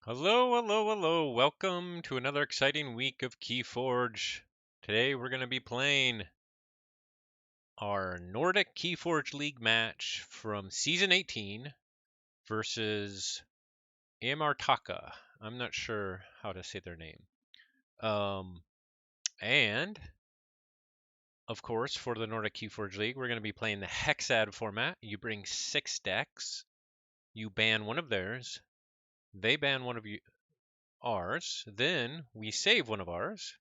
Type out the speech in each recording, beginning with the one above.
Hello, hello, hello. Welcome to another exciting week of Keyforge. Today we're going to be playing our Nordic Keyforge League match from Season 18 versus Amrtaka. I'm not sure how to say their name. And, of course, for the Nordic Keyforge League, we're going to be playing the Hexad format. You bring 6 decks. You ban one of theirs. They ban one of ours. Then we save one of ours.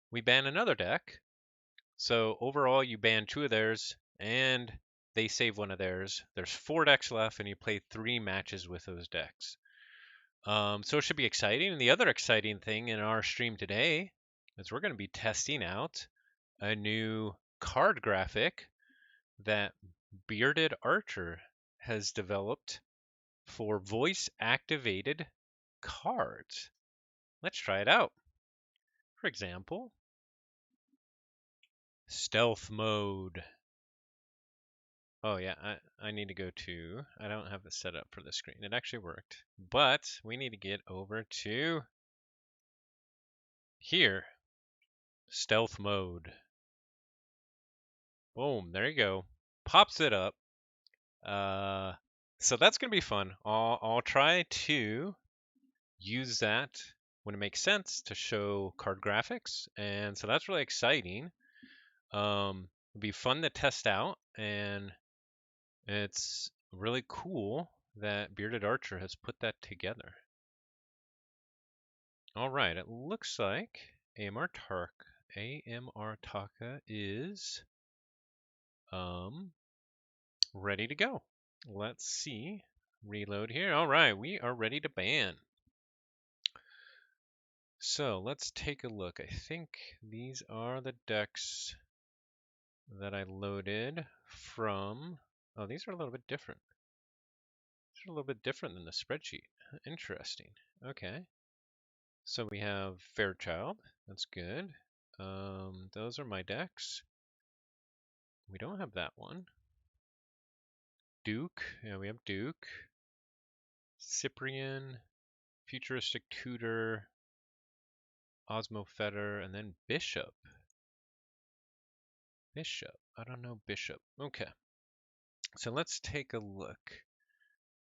We ban another deck. So overall, you ban 2 of theirs, and they save one of theirs. There's 4 decks left, and you play 3 matches with those decks. So it should be exciting. And the other exciting thing in our stream today is we're going to be testing out a new card graphic that Bearded Archer has developed for voice-activated cards. Let's try it out. For example, stealth mode. Oh yeah, I need to go to, I don't have the setup for the screen. It actually worked, but we need to get over to here, stealth mode. Boom, there you go. Pops it up. So that's gonna be fun. I'll try to use that when it makes sense to show card graphics, and so that's really exciting. It'll be fun to test out, and it's really cool that Bearded Archer has put that together. All right, it looks like Amrtaka is ready to go. Let's see. Reload here. All right, we are ready to ban. So let's take a look. I think these are the decks that I loaded from. Oh, these are a little bit different. These are a little bit different than the spreadsheet. Interesting. Okay. So we have Fairchild. That's good. Those are my decks. We don't have that one. Duke. Yeah, we have Duke. Cyprian. Futuristic Tutor. Osmo Fetter. And then Bishop. Bishop. I don't know Bishop. Okay. So let's take a look.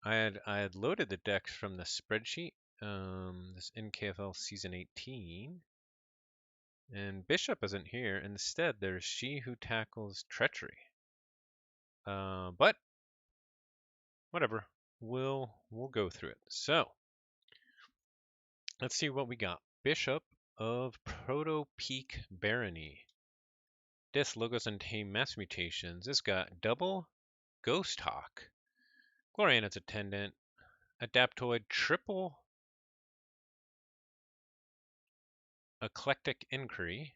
I had loaded the decks from the spreadsheet. This NKFL Season 18. And Bishop isn't here. Instead, there's She Who Tackles Treachery. But whatever. We'll go through it. So let's see what we got. Bishop of Proto-Peak Barony. Death, Logos, and Tame Mass Mutations. It's got double Ghost Hawk, Gloriana's Attendant, Adaptoid, triple Eclectic Inquiry.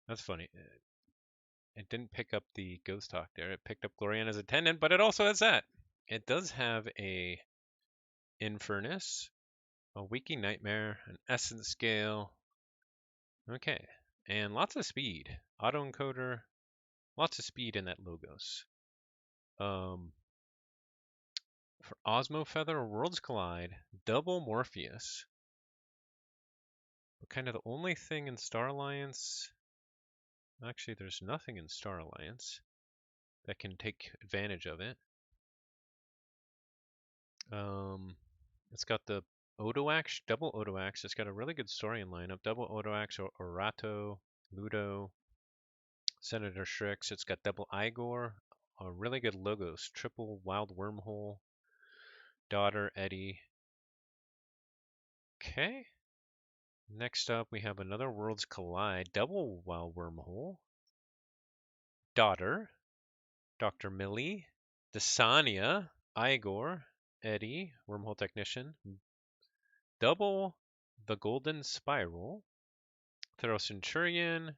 That's funny. It didn't pick up the Ghost Hawk there. It picked up Gloriana's Attendant, but it also has that. It does have a Infernus, a Waking Nightmare, an Essence Scale. Okay, and lots of speed. Autoencoder, lots of speed in that Logos. For Osmo Feather, Worlds Collide, double Morpheus. But kind of the only thing in Star Alliance, actually there's nothing in Star Alliance that can take advantage of it. It's got the Odoax, double Odoax. It's got a really good story in lineup. Double Odoax, Orato, Ludo, Senator Strix. It's got double Igor, a really good Logos, triple Wild Wormhole, Daughter, Eddie. Okay. Next up, we have another Worlds Collide, double Wild Wormhole, Daughter, Dr. Millie, Desania, Igor, Eddie, Wormhole Technician, double the Golden Spiral, Thorough Centurion,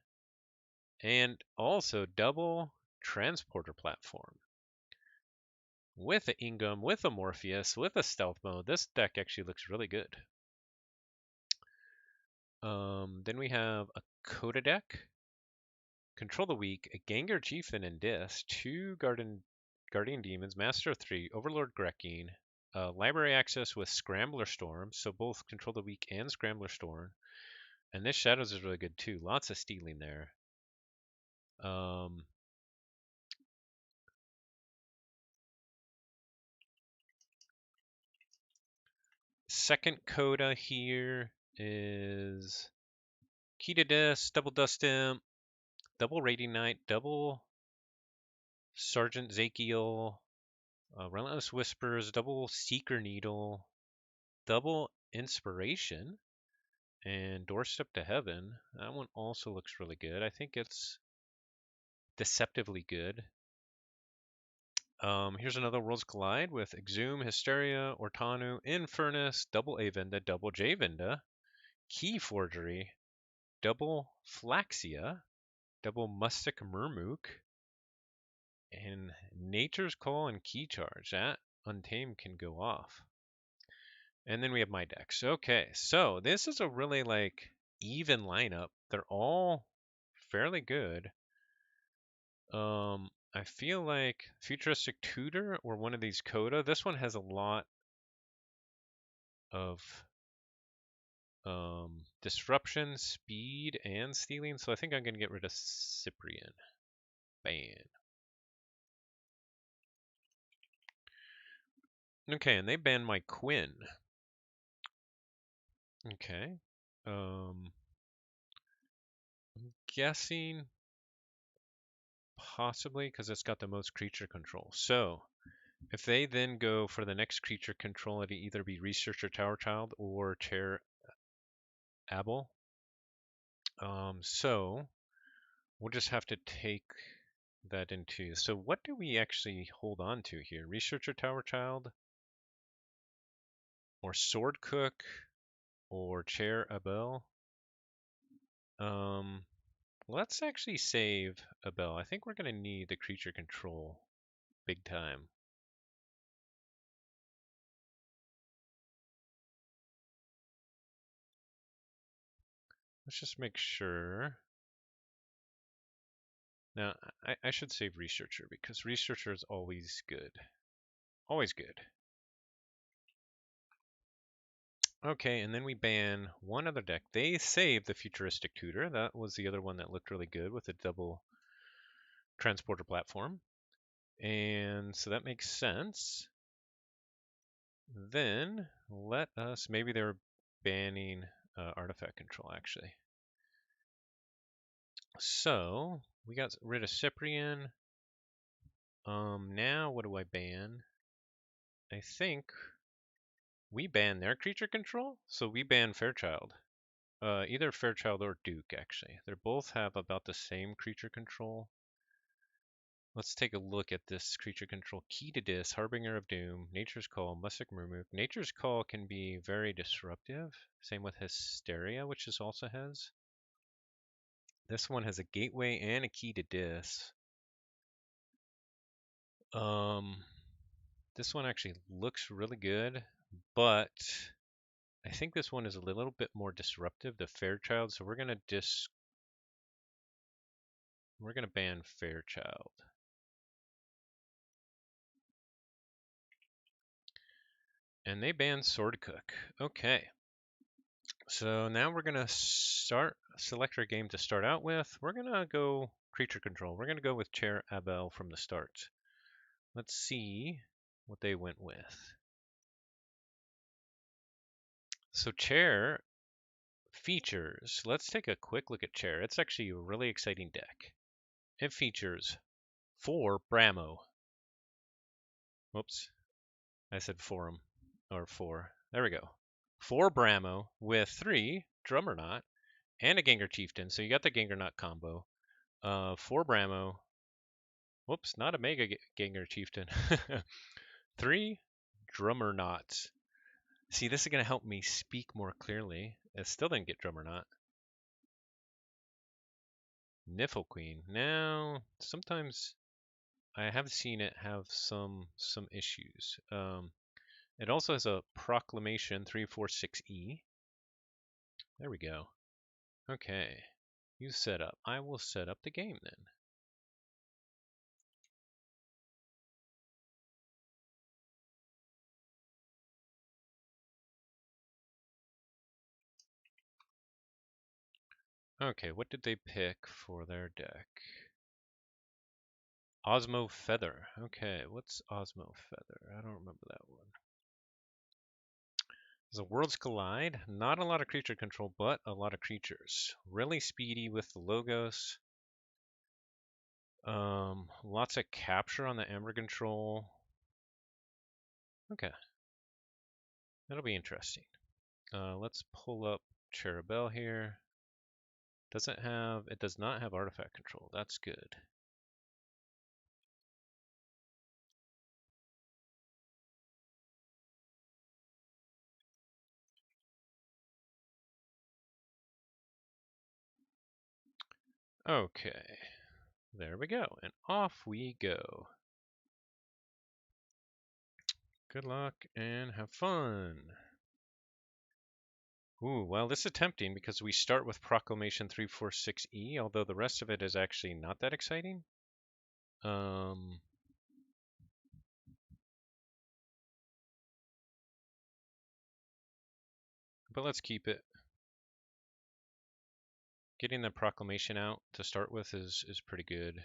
and also double Transporter Platform. With a Ingam, with a Morpheus, with a Stealth Mode, this deck actually looks really good. Then we have a Coda deck, Control the Weak, a Gengar Chieftain and Dis, 2 Guardian Demons, Master of 3, Overlord Grekine, library access with Scrambler Storm, so both Control the Weak and Scrambler Storm. And this Shadows is really good too. Lots of stealing there. Second coda here is Key to Dis, Double Dust Imp, Double Rating Knight, Double Sergeant Zakiel, Relentless Whispers, Double Seeker Needle, Double Inspiration, and Doorstep to Heaven. That one also looks really good. I think it's deceptively good. Here's another Worlds Collide with Exhume, Hysteria, Ortanu, Infernus, Double Avenda, Double J-Venda, Key Forgery, Double Flaxia, Double Mustic Murmook, and Nature's Call and Key Charge. That Untamed can go off. And then we have my decks. Okay, so this is a really even lineup. They're all fairly good. I feel like Futuristic Tutor or one of these Coda. This one has a lot of disruption, speed, and stealing. So I think I'm gonna get rid of Cyprian. Ban. Okay, and they banned my Quinn. Okay. I'm guessing possibly because it's got the most creature control. So if they then go for the next creature control, it'd either be Researcher Tower Child or Chair Abel. So we'll just have to take that into. So what do we actually hold on to here? Researcher Tower Child or Sword Cook or Chair Abel? Let's actually save Abel. I think we're gonna need the creature control big time. Let's just make sure. Now, I should save Researcher because Researcher is always good. Always good. Okay, and then we ban one other deck. They saved the Futuristic Tutor. That was the other one that looked really good with a double transporter platform. And so that makes sense. Then let us, maybe they're banning artifact control actually. So we got rid of Cyprian. Now what do I ban? I think we ban their creature control, so we ban Fairchild. Either Fairchild or Duke, actually. They both have about the same creature control. Let's take a look at this creature control. Key to Dis, Harbinger of Doom, Nature's Call, Mustic Murmook. Nature's Call can be very disruptive. Same with Hysteria, which this also has. This one has a Gateway and a Key to Dis. This one actually looks really good, but I think this one is a little bit more disruptive, the Fairchild, so we're gonna ban Fairchild. And they banned Sword Cook. Okay. So now we're gonna select our game to start out with. We're gonna go creature control. We're gonna go with Chair Abel from the start. Let's see what they went with. So Chair features, let's take a quick look at Chair. It's actually a really exciting deck. It features 4 Bramo. Whoops, I said forum, or 4. There we go. 4 Bramo with 3 Drummer Knot and a Gengar Chieftain. So you got the Gengar Knot combo. 4 Bramo. Whoops, not a Mega Gengar Chieftain. 3 Drummer Knots. See, this is going to help me speak more clearly. It still didn't get Drummer Knot. Niffle Queen. Now, sometimes I have seen it have some issues. It also has a Proclamation 346E. There we go. Okay. You set up. I will set up the game then. Okay, what did they pick for their deck? Osmo Feather. Okay, what's Osmo Feather? I don't remember that one. There's a Worlds Collide. Not a lot of creature control, but a lot of creatures. Really speedy with the logos. Lots of capture on the Amber control. Okay, that'll be interesting. Let's pull up Cherubel here. It does not have artifact control. That's good. Okay, there we go, and off we go. Good luck and have fun. Ooh, well, this is tempting because we start with Proclamation 346E, although the rest of it is actually not that exciting. But let's keep it. Getting the Proclamation out to start with is pretty good.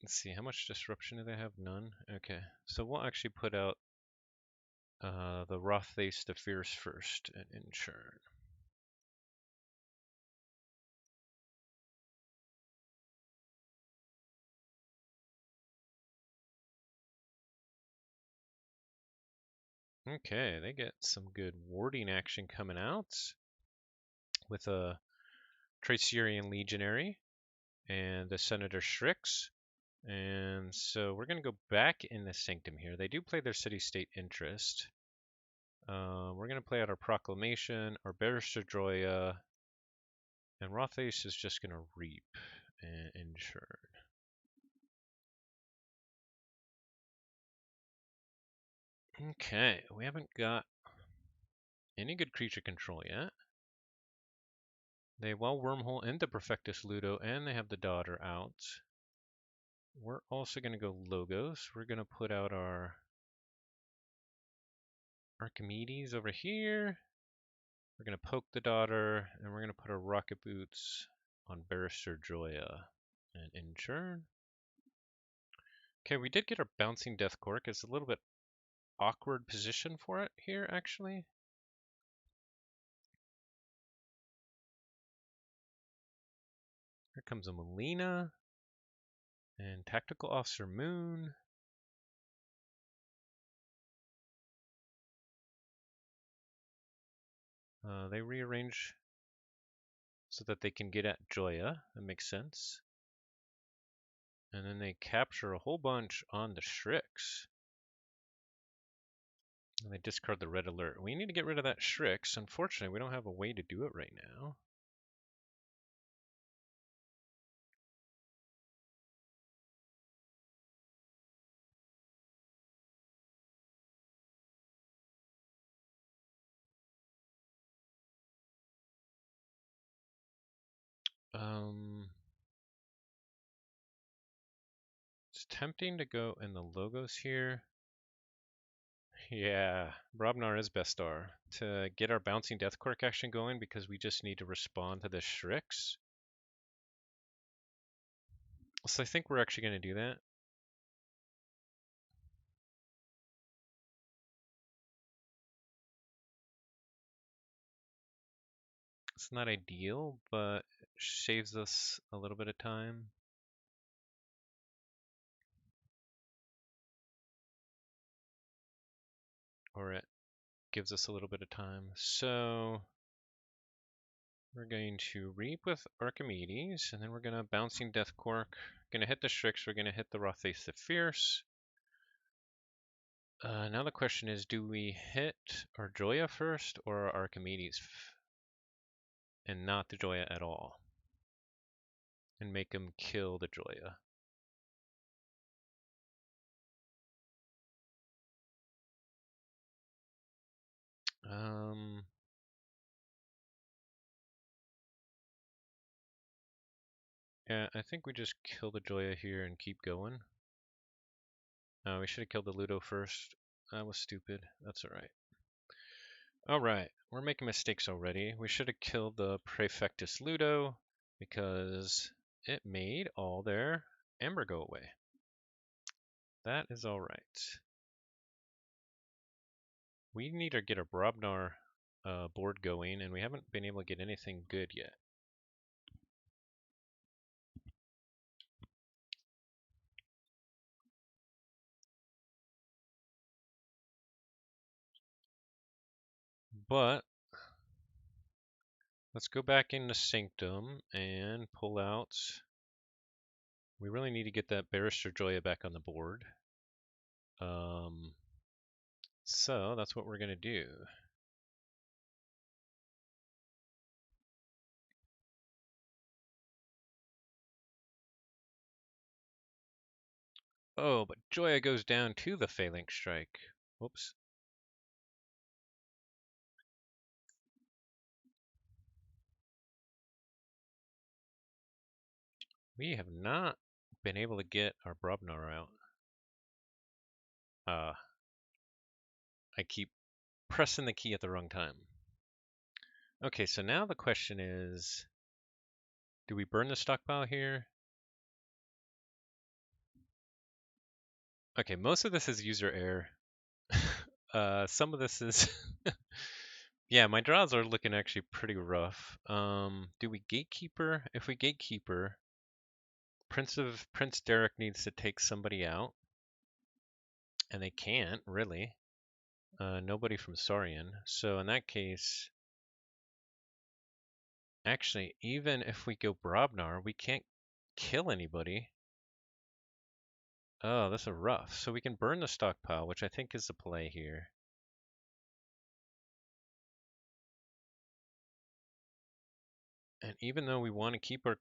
Let's see, how much disruption do they have? None? Okay, so we'll actually put out the Rothace the Fierce first and Inchurn. Okay, they get some good warding action coming out with a Tracerian Legionary and the Senator Strix. And so we're going to go back in the Sanctum here. They do play their city-state interest. We're going to play out our Proclamation, our Barrister Droya, and Rothace is just going to reap and Inchurn. Okay, we haven't got any good creature control yet. They well Wormhole into Perfectus Ludo, and they have the daughter out. We're also going to go Logos. We're going to put out our Archimedes over here. We're going to poke the daughter, and we're going to put our Rocket Boots on Barrister Joya and Inchurn. Okay, we did get our Bouncing Death Cork. It's a little bit awkward position for it here, actually. Here comes a Melina and Tactical Officer Moon. They rearrange so that they can get at Joya. That makes sense. And then they capture a whole bunch on the Strix. And they discard the red alert. We need to get rid of that Strix. Unfortunately, we don't have a way to do it right now. It's tempting to go in the logos here. Yeah, Brobnar is best star to get our Bouncing Death Cork action going because we just need to respond to the Strix. So I think we're actually going to do that. It's not ideal, but it saves us a little bit of time. Or it gives us a little bit of time. So we're going to Reap with Archimedes, and then we're going to Bouncing Death Cork. Going to hit the Strix, we're going to hit the Rothace the Fierce. Now the question is, do we hit our Joya first or our Archimedes and not the Joya at all? And make him kill the Joya. Yeah, I think we just kill the Joya here and keep going. We should have killed the Ludo first. That was stupid. That's alright. Alright, we're making mistakes already. We should have killed the Praefectus Ludo because it made all their amber go away. That is alright. We need to get a Brobnar board going, and we haven't been able to get anything good yet. But let's go back into Sanctum and pull out. We really need to get that Barrister Joya back on the board. So that's what we're going to do. Oh, but Joya goes down to the Phalanx Strike. Whoops. We have not been able to get our Brobnar out. I keep pressing the key at the wrong time. Okay, so now the question is, do we burn the stockpile here? Okay, most of this is user error. Some of this is... yeah, my draws are looking actually pretty rough. Do we gatekeeper? If we gatekeeper, Prince Derek needs to take somebody out. And they can't, really. Nobody from Saurian. So in that case, actually, even if we go Brobnar, we can't kill anybody. Oh, this is rough. So we can burn the stockpile, which I think is the play here. And even though we want to keep our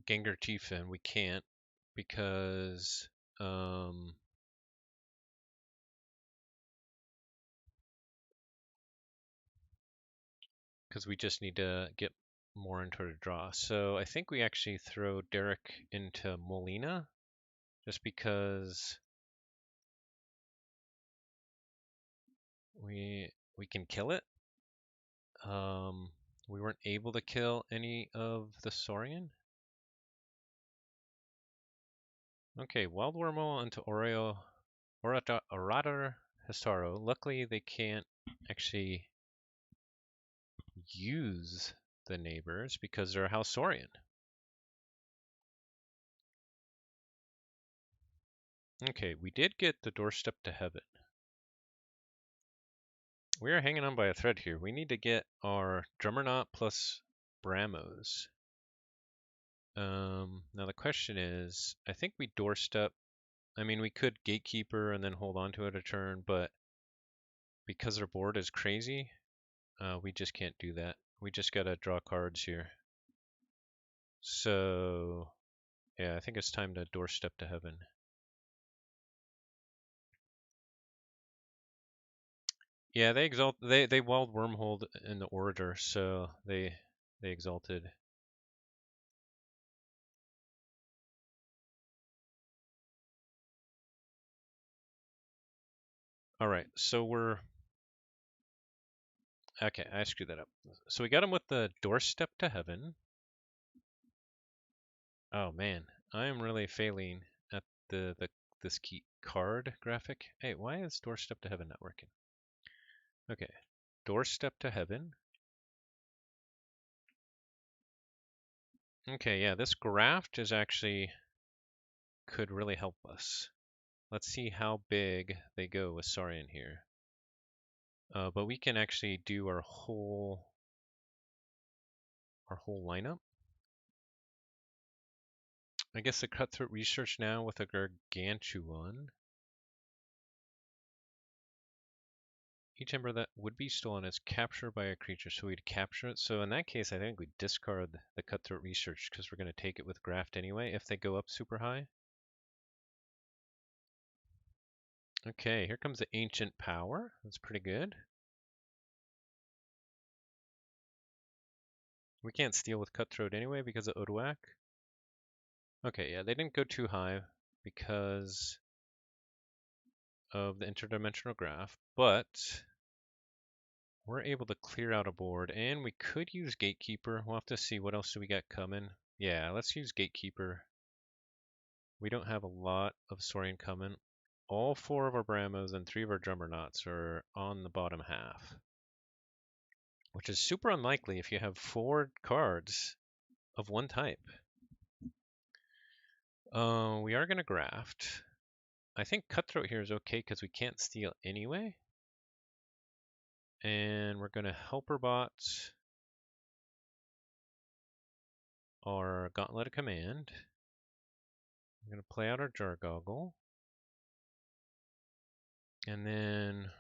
Gengar Tiefin, we can't because we just need to get more into the draw. So I think we actually throw Derek into Molina just because we can kill it. We weren't able to kill any of the Saurian. Okay, Wild Wormhole into Orator Histaro. Luckily, they can't actually use the neighbors because they're House Saurian. Okay, we did get the Doorstep to Heaven. We are hanging on by a thread here. We need to get our Drummerknot plus Bramos. Now the question is, I think we Doorstep. I mean, we could Gatekeeper and then hold on to it a turn, but because our board is crazy, we just can't do that. We just gotta draw cards here. So, yeah, I think it's time to Doorstep to Heaven. Yeah, they Wild Wormholed in the Orator, so they exalted. All right, so we're okay. I screwed that up. So we got him with the Doorstep to Heaven. Oh man, I am really failing at this key card graphic. Hey, why is Doorstep to Heaven not working? Okay, Doorstep to Heaven. Okay, yeah, this graft is actually could really help us. Let's see how big they go with Saurian here. But we can actually do our whole lineup. I guess the Cutthroat Research now with a Gargantuan. Each ember that would be stolen is captured by a creature, so we'd capture it. So in that case, I think we discard the Cutthroat Research because we're going to take it with Graft anyway if they go up super high. Okay, here comes the Ancient Power. That's pretty good. We can't steal with Cutthroat anyway because of Odoak. Okay, yeah, they didn't go too high because of the interdimensional graph, but we're able to clear out a board, and we could use Gatekeeper. We'll have to see what else do we got coming. Yeah, let's use Gatekeeper. We don't have a lot of Saurian coming. All 4 of our Brahmos and 3 of our Drummernauts are on the bottom half, which is super unlikely if you have 4 cards of one type. We are going to graft. I think Cutthroat here is okay because we can't steal anyway. And we're going to Helper Bot our Gauntlet of Command. We're going to play out our Jargoggle. And then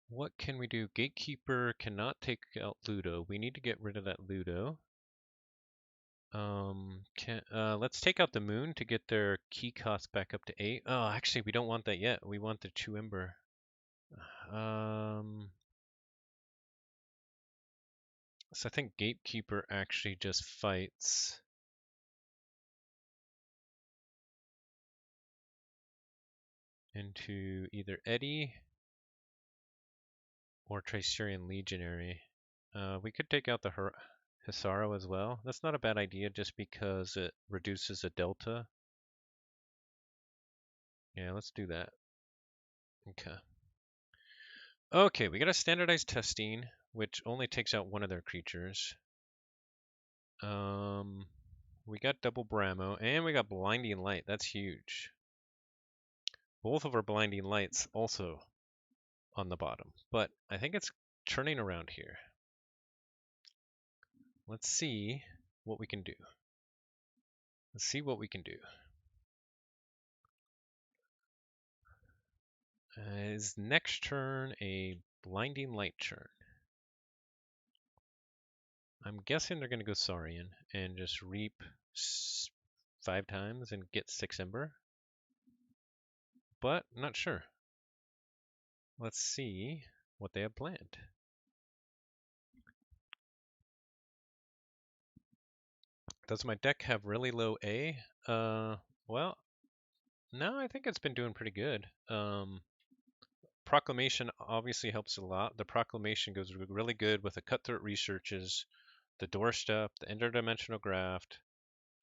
what can we do? Gatekeeper cannot take out Ludo. We need to get rid of that Ludo. Let's take out the Moon to get their key cost back up to 8. Oh, actually, we don't want that yet. We want the 2 Ember. So I think Gatekeeper actually just fights into either Eddie or Tricerian Legionary. We could take out the Hisaro as well. That's not a bad idea just because it reduces the delta. Yeah, let's do that. Okay. Okay, we got a standardized testing, which only takes out one of their creatures. We got double Bramo, and we got Blinding Light. That's huge. Both of our Blinding Lights also on the bottom, but I think it's turning around here. Let's see what we can do. Let's see what we can do. Is next turn a Blinding Light turn? I'm guessing they're going to go Saurian and just reap 5 times and get 6 Ember, but not sure. Let's see what they have planned. Does my deck have really low A? Well, no, I think it's been doing pretty good. Proclamation obviously helps a lot. The Proclamation goes really good with the Cutthroat Researches, the Doorstep, the Interdimensional Graft,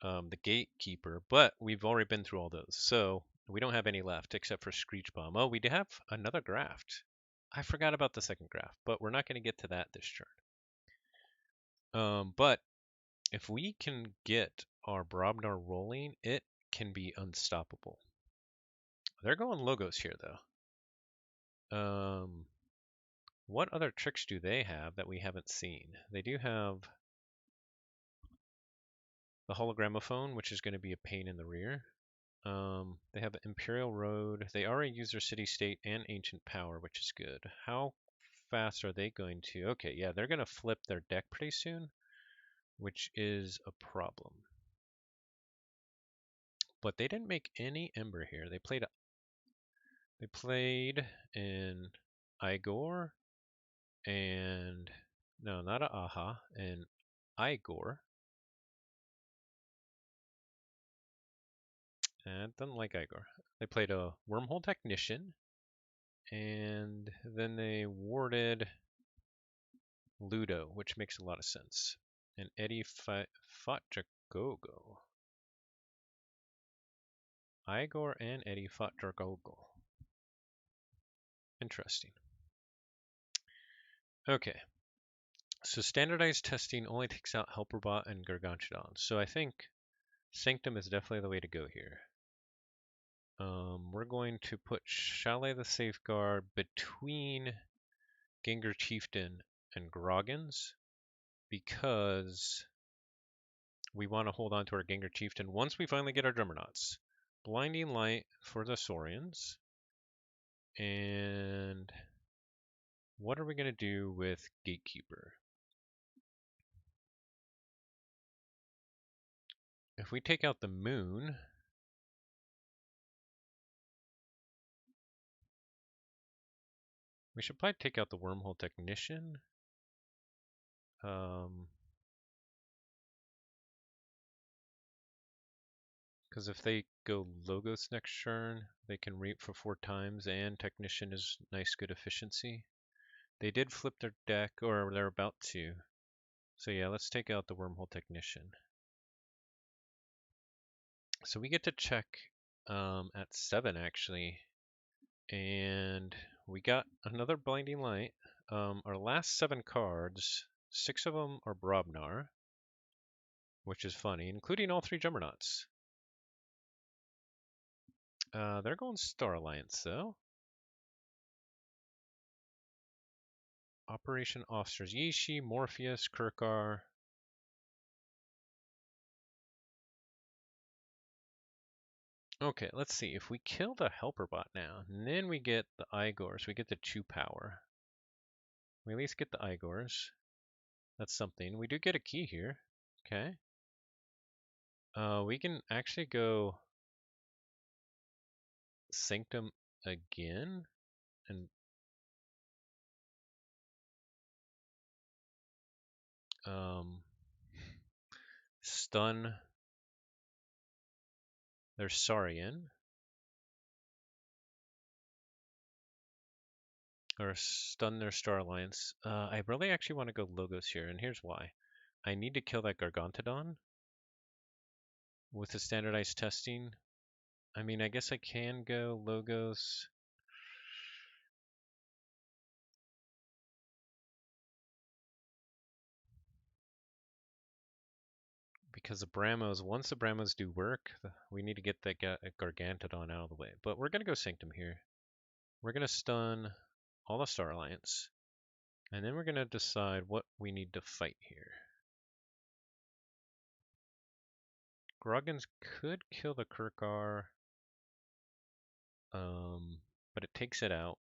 the Gatekeeper, but we've already been through all those, so we don't have any left except for Screech Bomb. Oh, we do have another graft. I forgot about the second graft, but we're not going to get to that this turn. But if we can get our Brobnar rolling, it can be unstoppable. They're going Logos here, though. What other tricks do they have that we haven't seen? They do have the Hologramophone, which is going to be a pain in the rear. They have Imperial Road. They already use their City State and Ancient Power, which is good. How fast are they going to? Okay, yeah, they're going to flip their deck pretty soon, which is a problem. But they didn't make any Ember here. They played in Igor and no, not a Aha, and Igor. And I didn't like Igor. They played a Wormhole Technician, and then they warded Ludo, which makes a lot of sense. And Eddie fought Jagogo. Igor and Eddie fought Jagogo. Interesting. Okay. So standardized testing only takes out Helperbot and Gargantuan. So I think Sanctum is definitely the way to go here. We're going to put Chalet the Safeguard between Gengar Chieftain and Groggins because we want to hold on to our Gengar Chieftain once we finally get our Drummernauts. Blinding Light for the Saurians. And what are we going to do with Gatekeeper? If we take out the Moon, we should probably take out the Wormhole Technician. Because if they go Logos next turn, they can reap for 4 times, and Technician is nice, good efficiency. They did flip their deck, or they're about to. So yeah, let's take out the Wormhole Technician. So we get to check at 7 actually, and we got another Blinding Light. Our last 7 cards, 6 of them are Brobnar, which is funny, including all 3 Jummernauts. They're going Star Alliance though. Operation Officers Yishi, Morpheus, Kirkar. Okay, let's see. If we kill the Helper Bot now, and then we get the Igors, we get the Chew Power. We at least get the Igors. That's something. We do get a key here. Okay. We can actually go Sanctum again and stun their Saurian. Or stun their Star Alliance. I really actually want to go Logos here, and here's why. I need to kill that Gargantodon with the standardized testing. I mean, I guess I can go Logos. Because the Bramos, once the Bramos do work, we need to get that Gargantodon out of the way. But we're going to go Sanctum here. We're going to stun all the Star Alliance. And then we're going to decide what we need to fight here. Groggins could kill the Kirkar, but it takes it out.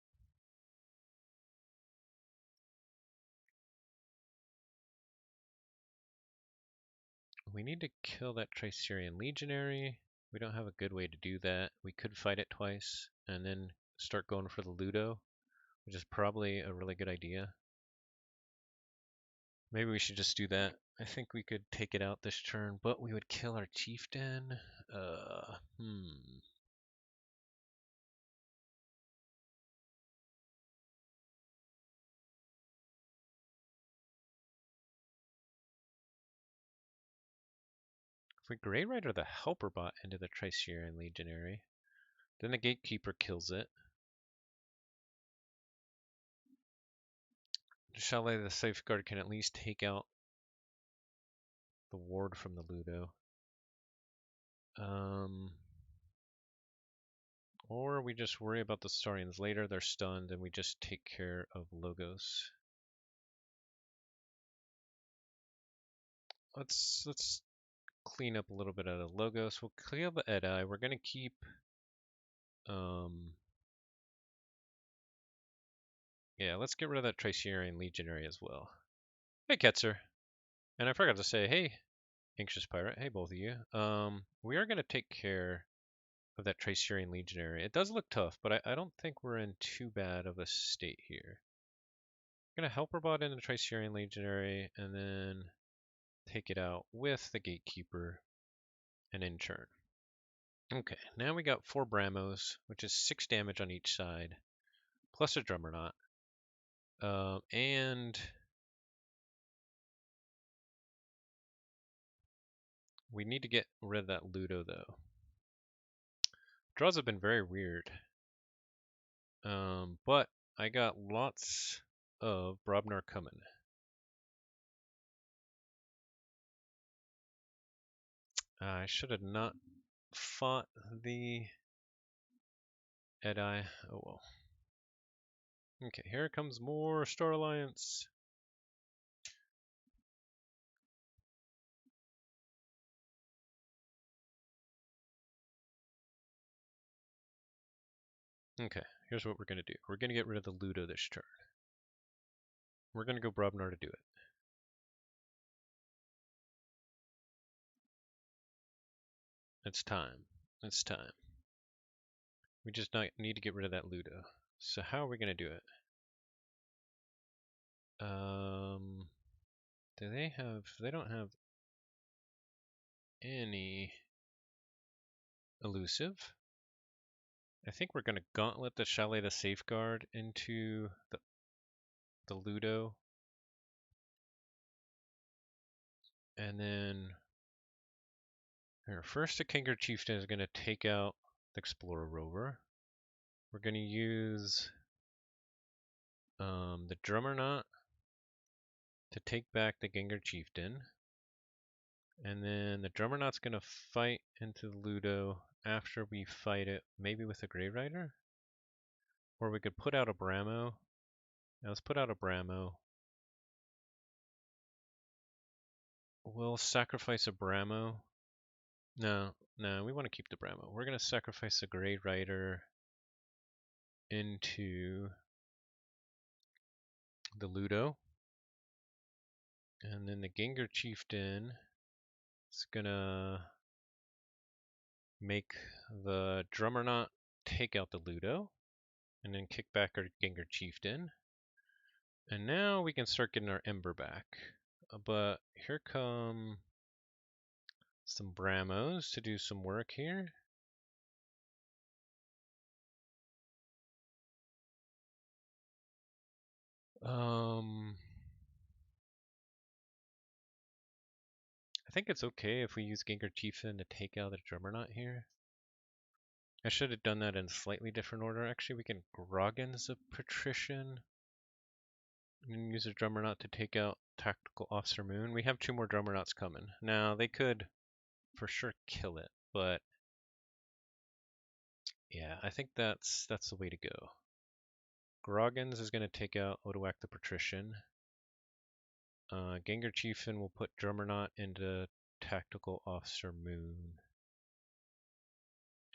We need to kill that Tricerian Legionary. We don't have a good way to do that. We could fight it twice and then start going for the Ludo, which is probably a really good idea. Maybe we should just do that. I think we could take it out this turn, but we would kill our Chieftain. If we Grey Rider the Helper Bot into the Tricerian Legionary, then the Gatekeeper kills it. Chalet the Safeguard can at least take out the ward from the Ludo. Or we just worry about the Saurians later, they're stunned, and we just take care of Logos. Let's clean up a little bit out of Logos. We'll clear the Edi. We're gonna keep yeah, let's get rid of that Tricerian Legionary as well. Hey Ketzer. And I forgot to say, hey, Anxious Pirate, hey both of you. We are gonna take care of that Tricerian Legionary. It does look tough, but I don't think we're in too bad of a state here. I'm gonna Helper Bot in the Tricerian Legionary and then take it out with the Gatekeeper and in turn. Okay, now we got 4 Bramos, which is 6 damage on each side, plus a Drummerknot. And we need to get rid of that Ludo though. Draws have been very weird. But I got lots of Brobnar coming. I should have not fought the Edi. Oh well. Okay, here comes more Star Alliance. Okay, here's what we're going to do. We're going to get rid of the Ludo this turn. We're going to go Brobnar to do it. It's time. It's time. We just need to get rid of that Ludo. So how are we going to do it? Do they have... They don't have any elusive. I think we're going to Gauntlet the Chalet the Safeguard into the... the Ludo. And then here, first the Kinger Chieftain is going to take out the Explorer Rover. We're going to use the Drummerknot to take back the Gengar Chieftain. And then the Drummerknot's going to fight into the Ludo after we fight it, maybe with a Grave Rider? Or we could put out a Bramo. Now let's put out a Bramo. We'll sacrifice a Bramo. No, we want to keep the Bramo. We're going to sacrifice a Grave Rider into the Ludo. And then the Gengar Chieftain is gonna make the Drummerknot take out the Ludo, and then kick back our Gengar Chieftain. And now we can start getting our Ember back. But here come some Bramos to do some work here. I think it's okay if we use Gengar Chieftain to take out the Drummerknot here. I should have done that in slightly different order. Actually, we can Groggins the Patrician and use a Drummerknot to take out Tactical Officer Moon. We have 2 more Drummernauts coming. Now, they could for sure kill it, but yeah, I think that's the way to go. Groggins is going to take out Odoak the Patrician. Gengar Chieftain will put Drummerknot into Tactical Officer Moon.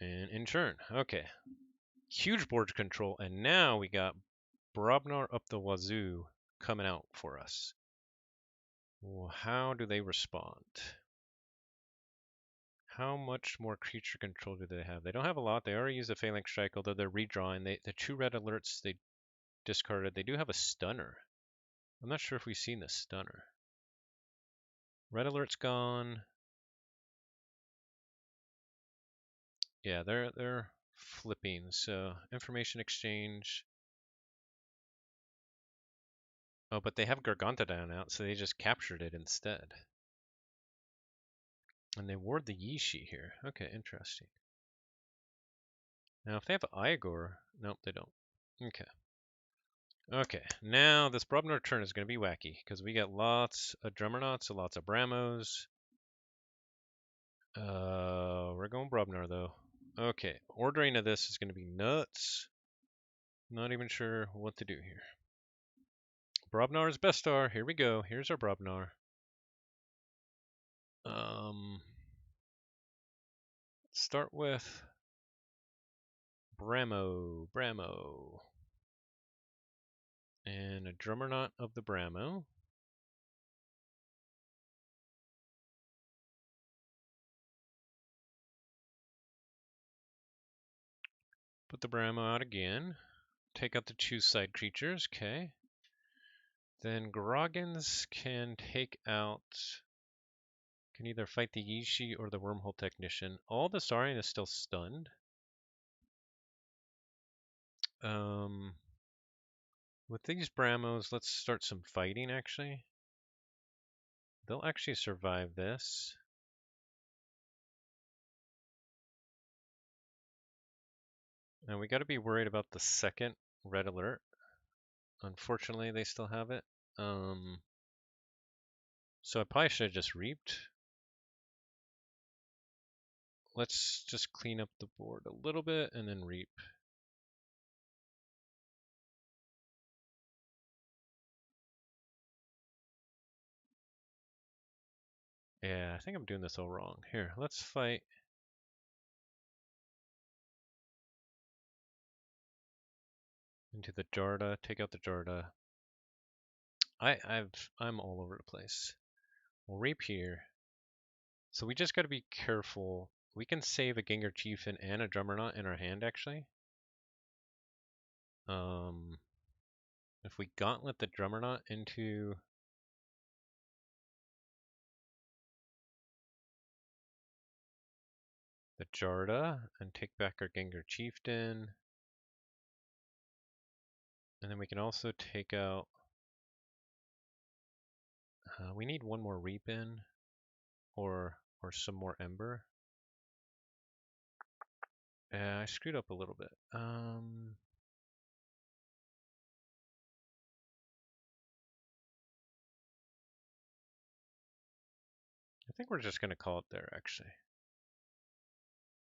And in turn, okay. Huge board control, and now we got Brobnar up the wazoo coming out for us. Well, how do they respond? How much more creature control do they have? They don't have a lot. They already used a Phalanx Strike, although they're redrawing. The 2 red alerts they discarded. They do have a Stunner. I'm not sure if we've seen the Stunner. Red alert's gone. Yeah, they're flipping. So information exchange. Oh, but they have Gargantodon out, so they just captured it instead. And they ward the Yishi here. Okay, interesting. Now, if they have Igor, nope, they don't. Okay. Okay, now this Brobnar turn is going to be wacky, because we got lots of Drummernauts and lots of Bramos. We're going Brobnar, though. Okay, ordering of this is going to be nuts. Not even sure what to do here. Brobnar is best star. Here we go. Here's our Brobnar. Start with Bramo. And a Drummerknot of the Bramo. Put the Bramo out again. Take out the 2 side creatures. Okay. Then Groggins can take out, can either fight the Yishi or the Wormhole Technician. All the Saurian is still stunned. With these Bramos, let's start some fighting actually. They'll actually survive this. And we got to be worried about the second red alert. Unfortunately, they still have it. So I probably should have just reaped. Let's just clean up the board a little bit and then reap. Yeah, I think I'm doing this all wrong. Here, let's fight. Into the Jarda, take out the Jarda. I'm all over the place. We'll reap here. So we just got to be careful. We can save a Gengar Chieftain and a Drummernaught in our hand, actually. If we Gauntlet the Drummernaught into the Jarda and take back our Gengar Chieftain. And then we can also take out We need one more reap in, or some more ember. I screwed up a little bit. I think we're just gonna call it there, actually.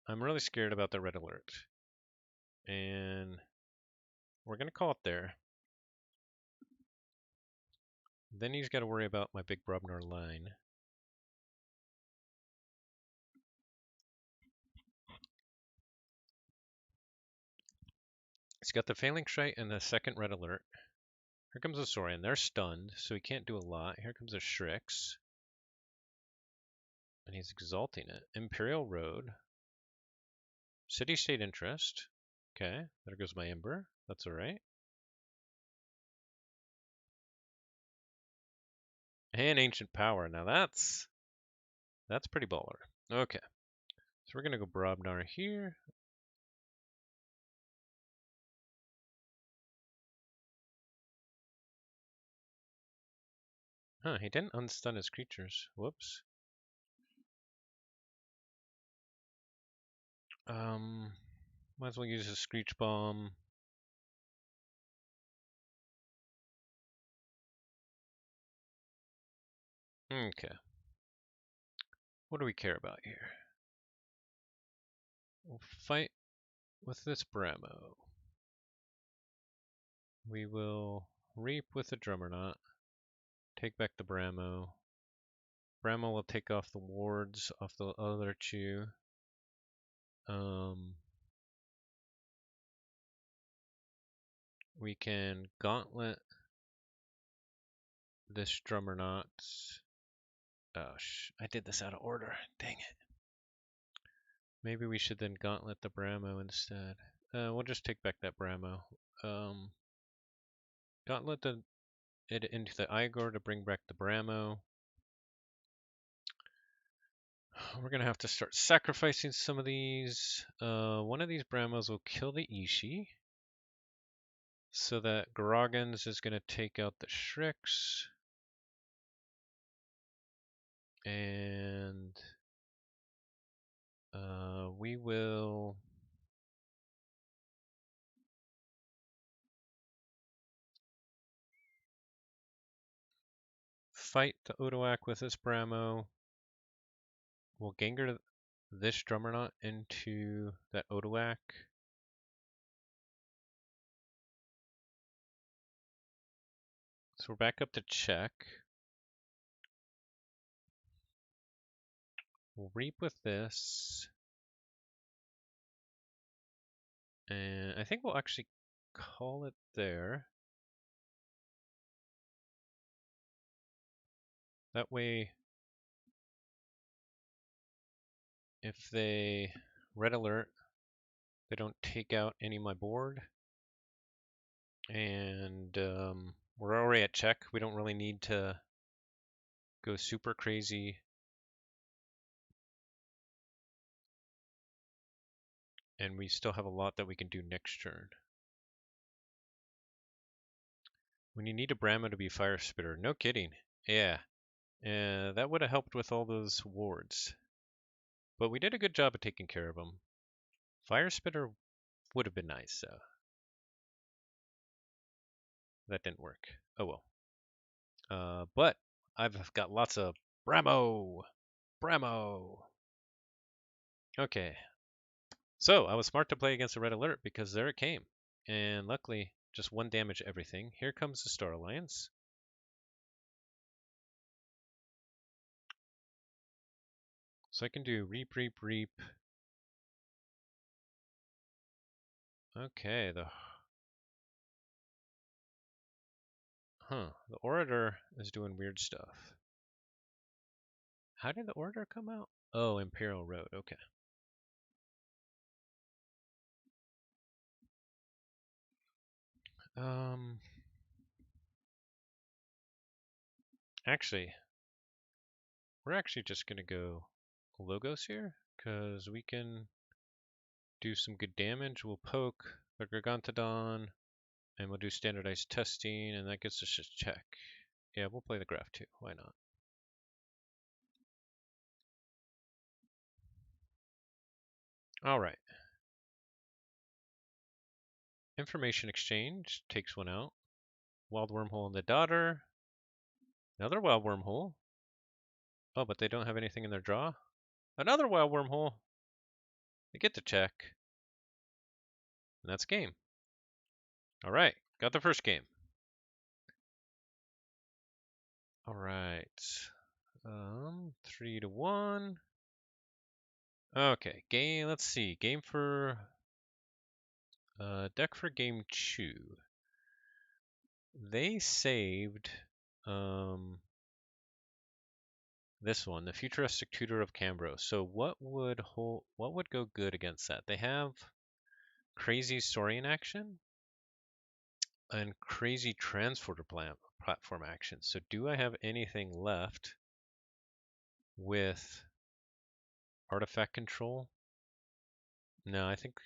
I'm really scared about the red alert. And we're gonna call it there. Then he's got to worry about my big Brobnar line. He's got the Failing Shite and the second red alert. Here comes a Saurian. They're stunned, so he can't do a lot. Here comes a Shrix. And he's exalting it. Imperial Road. City-State Interest. Okay, there goes my Ember. That's alright. And Ancient Power. Now that's pretty baller. Okay, so we're going to go Brobnar here. Huh, he didn't unstun his creatures. Whoops. Might as well use a Screech Bomb. Okay. What do we care about here? We'll fight with this Bramo. We will reap with the Drummerknot. Take back the Bramo. Bramo will take off the wards off the other two. We can Gauntlet this Drummerknot. Oh, I did this out of order. Dang it. Maybe we should then Gauntlet the Bramo instead. We'll just take back that Bramo. Gauntlet it into the Igor to bring back the Bramo. We're going to have to start sacrificing some of these. One of these Bramos will kill the Ishi. So that Groggins is going to take out the Shrix. And we will fight the Odoak with this Bramo. We'll Gengar this Drummerknot into that Odoak. So we're back up to check. We'll reap with this. And I think we'll actually call it there. That way, if they red alert, they don't take out any of my board. And we're already at check. We don't really need to go super crazy. And we still have a lot that we can do next turn. When you need a Brahma to be Fire Spitter. No kidding. Yeah. That would have helped with all those wards. But we did a good job of taking care of them. Fire Spitter would have been nice, though. That didn't work. Oh well. But I've got lots of Bramo! Bramo! Okay. So I was smart to play against the Red Alert because there it came. And luckily, just one damage everything. Here comes the Star Alliance. So I can do reap, reap, reap. Okay, the Orator is doing weird stuff. How did the Orator come out? Oh, Imperial Road, okay. Actually, we're actually just gonna go Logos here, because we can do some good damage. We'll poke the Gargantodon, and we'll do standardized testing, and that gets us a check. Yeah, we'll play the graph too. Why not? All right. Information exchange takes one out. Wild wormhole and the daughter. Another wild wormhole. Oh, but they don't have anything in their draw. Another wild wormhole. They get to check. And that's game. All right. Got the first game. All right. 3-1. Okay. Game. Let's see. Game for deck for game 2. They saved this one, the Futuristic Tutor of Cambro. So what would go good against that? They have Crazy Saurian action and Crazy Transporter platform action. So do I have anything left with artifact control? No, I think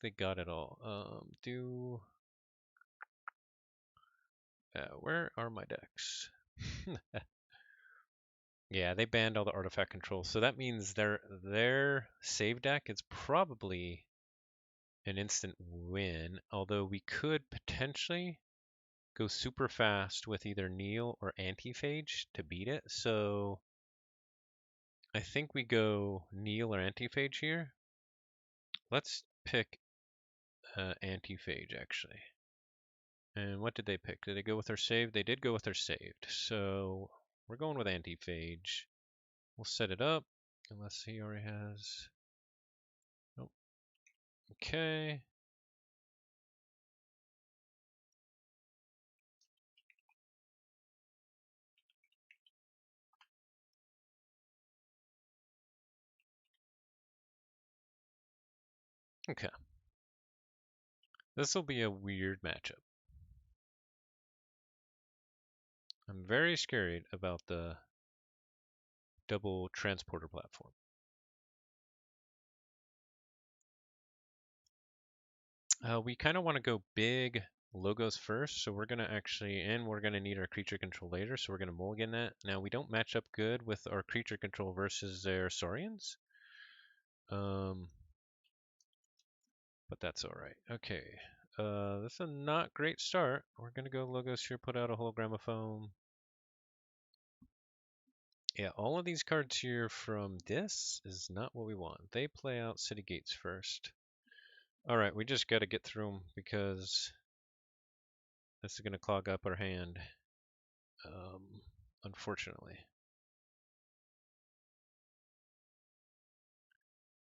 they got it all. Where are my decks? Yeah, they banned all the artifact control, so that means their save deck is probably an instant win. Although we could potentially go super fast with either Neil or Antiphage to beat it. So I think we go Neil or Antiphage here. Let's pick Antiphage actually. And what did they pick? Did they go with their saved? They did go with their saved. So we're going with Antiphage. We'll set it up unless he already has. Nope. Okay. Okay. This will be a weird matchup. I'm very scared about the double transporter platform. We kind of want to go big logos first, so we're going to actually, and we're going to need our creature control later, so we're going to mulligan that. Now, we don't match up good with our creature control versus their Saurians. But that's all right. Okay. This is a not great start. We're going to go logos here, put out a hologramophone. Yeah, all of these cards here from this is not what we want. They play out City Gates first. All right, we just got to get through them because this is going to clog up our hand, unfortunately.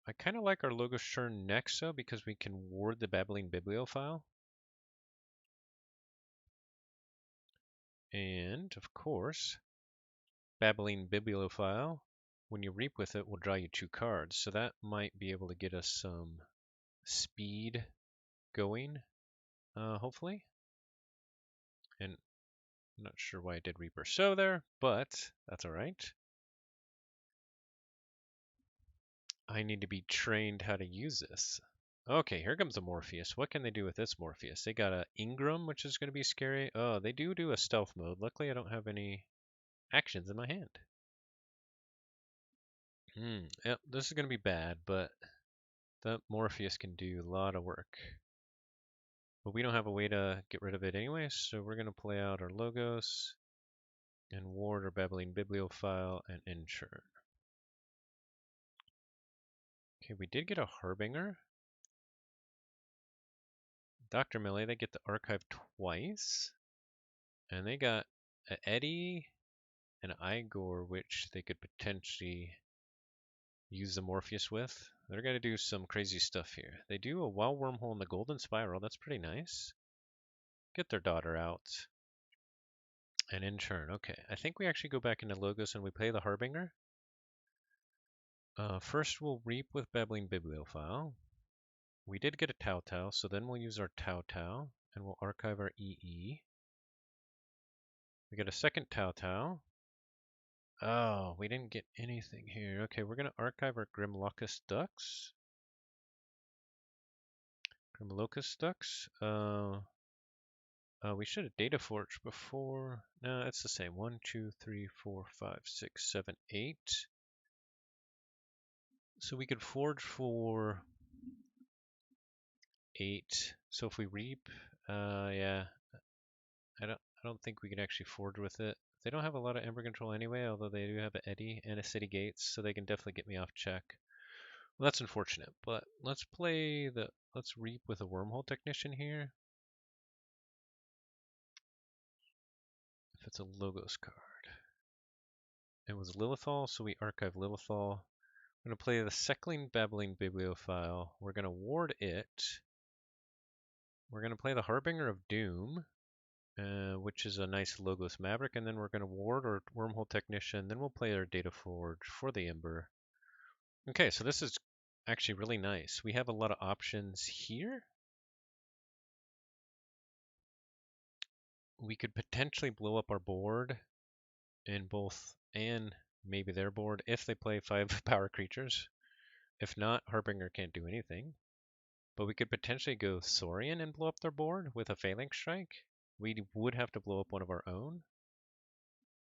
I kind of like our Logos turn next, though, because we can ward the Babbling Bibliophile. And, of course, Babbling Bibliophile, when you reap with it, will draw you 2 cards. So that might be able to get us some speed going, hopefully. And I'm not sure why I did Reaper So there, but that's all right. I need to be trained how to use this. Okay, here comes a Morpheus. What can they do with this Morpheus? They got a Ingram, which is going to be scary. Oh, they do a stealth mode. Luckily, I don't have any actions in my hand. Yep, this is going to be bad, but that Morpheus can do a lot of work. But we don't have a way to get rid of it anyway, so we're going to play out our Logos and ward our Babbling Bibliophile and Ensure. Okay, we did get a Harbinger. Dr. Melee, they get the Archive twice. And they got an Eddie and Igor, which they could potentially use the Morpheus with. They're going to do some crazy stuff here. They do a Wild Wormhole in the Golden Spiral. That's pretty nice. Get their daughter out. And in turn, okay. I think we actually go back into Logos and we play the Harbinger. First, we'll reap with Babbling Bibliophile. We did get a Tau Tau, so then we'll use our Tau Tau and we'll archive our EE. We get a second Tau Tau. Oh, we didn't get anything here. Okay, we're going to archive our Grimlocus Ducks. Grimlocus Ducks. We should have data forged before. No, it's the same. 1, 2, 3, 4, 5, 6, 7, 8. So we could forge for 8. So if we reap, yeah, I don't think we can actually forge with it. They don't have a lot of ember control anyway, although they do have an eddy and a city gates, so they can definitely get me off check. Well, that's unfortunate, but let's reap with a wormhole technician here. If it's a logos card. It was Lilithal, so we archive Lilithal. I'm going to play the Seckling Babbling Bibliophile. We're going to ward it. We're going to play the Harbinger of Doom, which is a nice Logos Maverick, and then we're going to ward our Wormhole Technician. Then we'll play our Data Forge for the Ember. Okay, so this is actually really nice. We have a lot of options here. We could potentially blow up our board in both and maybe their board if they play 5 power creatures. If not, Harbinger can't do anything. But we could potentially go Saurian and blow up their board with a Phalanx Strike. We would have to blow up one of our own.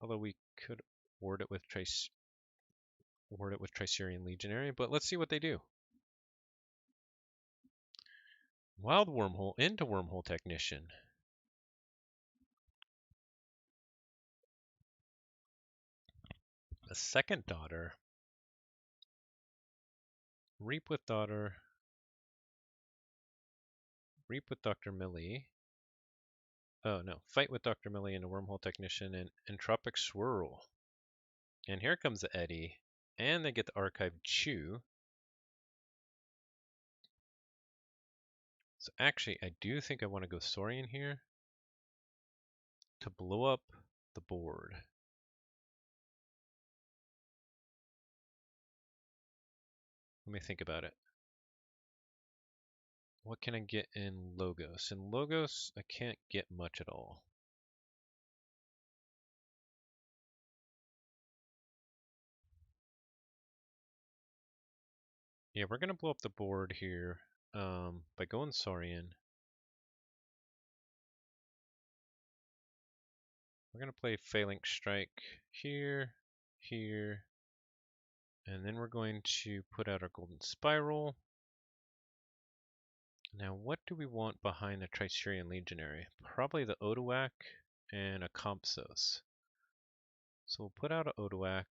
Although we could ward it with Tricerian Legionary, but let's see what they do. Wild Wormhole into Wormhole Technician. A second daughter. Reap with daughter. Reap with Dr. Millie. Oh no, fight with Dr. Millie and a Wormhole Technician and Entropic Swirl. And here comes the Eddy. And they get the Archive Chew. So actually, I do think I want to go Saurian here to blow up the board. Let me think about it. What can I get in Logos? In Logos, I can't get much at all. Yeah, we're going to blow up the board here by going Saurian. We're going to play Phalanx Strike here, here, and then we're going to put out our Golden Spiral. Now, what do we want behind the Tricerian Legionary? Probably the Odoac and a Compsos. So we'll put out an Odoac.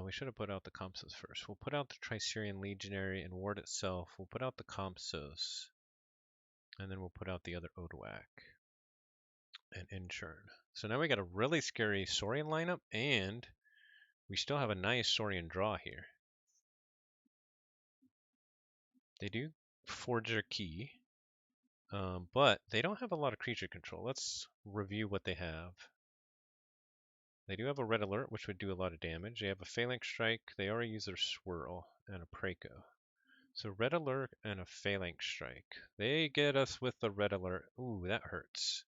We should have put out the Compsos first. We'll put out the Tricerian Legionary and ward itself. We'll put out the Compsos. And then we'll put out the other Odoac. And Inchurn. So now we got a really scary Saurian lineup, and we still have a nice Saurian draw here. They do forge their key, but they don't have a lot of creature control. Let's review what they have. They do have a Red Alert, which would do a lot of damage. They have a Phalanx Strike. They already use their Swirl and a Praco. So Red Alert and a Phalanx Strike. They get us with the Red Alert. Ooh, that hurts.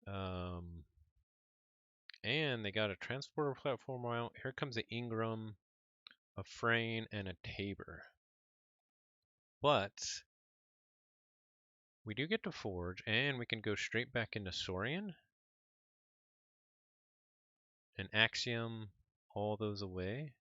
And they got a Transporter platform out. Here comes the Ingram, a Frayne, and a Tabor. But we do get to forge, and we can go straight back into Saurian and Axiom all those away.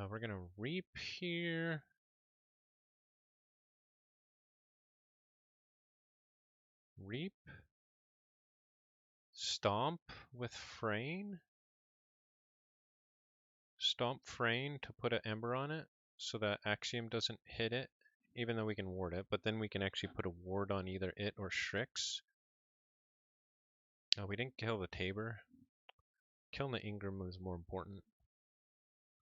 We're gonna reap here. Reap. Stomp with Frayne. Stomp Frayne to put an Ember on it so that Axiom doesn't hit it, even though we can ward it, but then we can actually put a ward on either it or Strix. We didn't kill the Tabor. Killing the Ingram was more important.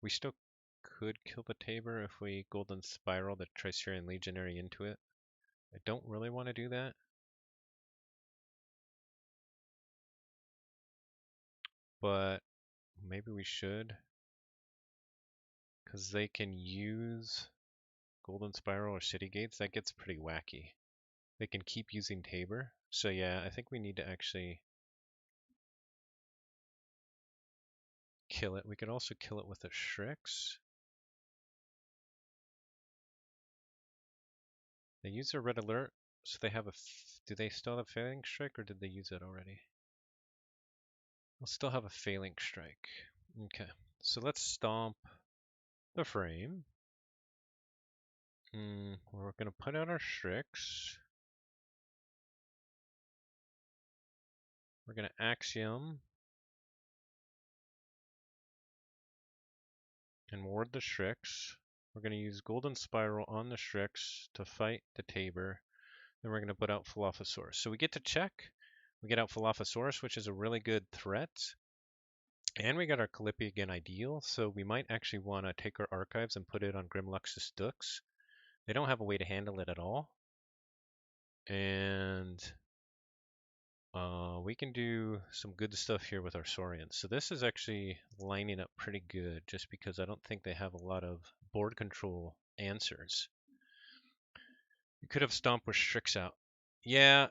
We still could kill the Tabor if we Golden Spiral the Tricerian Legionary into it. I don't really want to do that. But maybe we should. Because they can use Golden Spiral or City Gates. That gets pretty wacky. they can keep using Tabor. So yeah, I think we need to actually kill it. We could also kill it with a Shrix. They use their red alert, so they have a. Do they still have a Phalanx Strike, or did they use it already? They'll still have a Phalanx Strike. Okay, so let's stomp the frame. We're gonna put out our Strix. We're gonna Axiom and ward the Strix. We're gonna use Golden Spiral on the Strix to fight the Tabor. Then we're gonna put out Dilophosaurus. So we get to check. We get out Dilophosaurus, which is a really good threat. And we got our Calliope again ideal, so we might actually want to take our archives and put it on Grimluxus Dux. They don't have a way to handle it at all. And we can do some good stuff here with our Saurians. So this is actually lining up pretty good, just because I don't think they have a lot of board control answers. We could have stomped with Strix out. Yeah,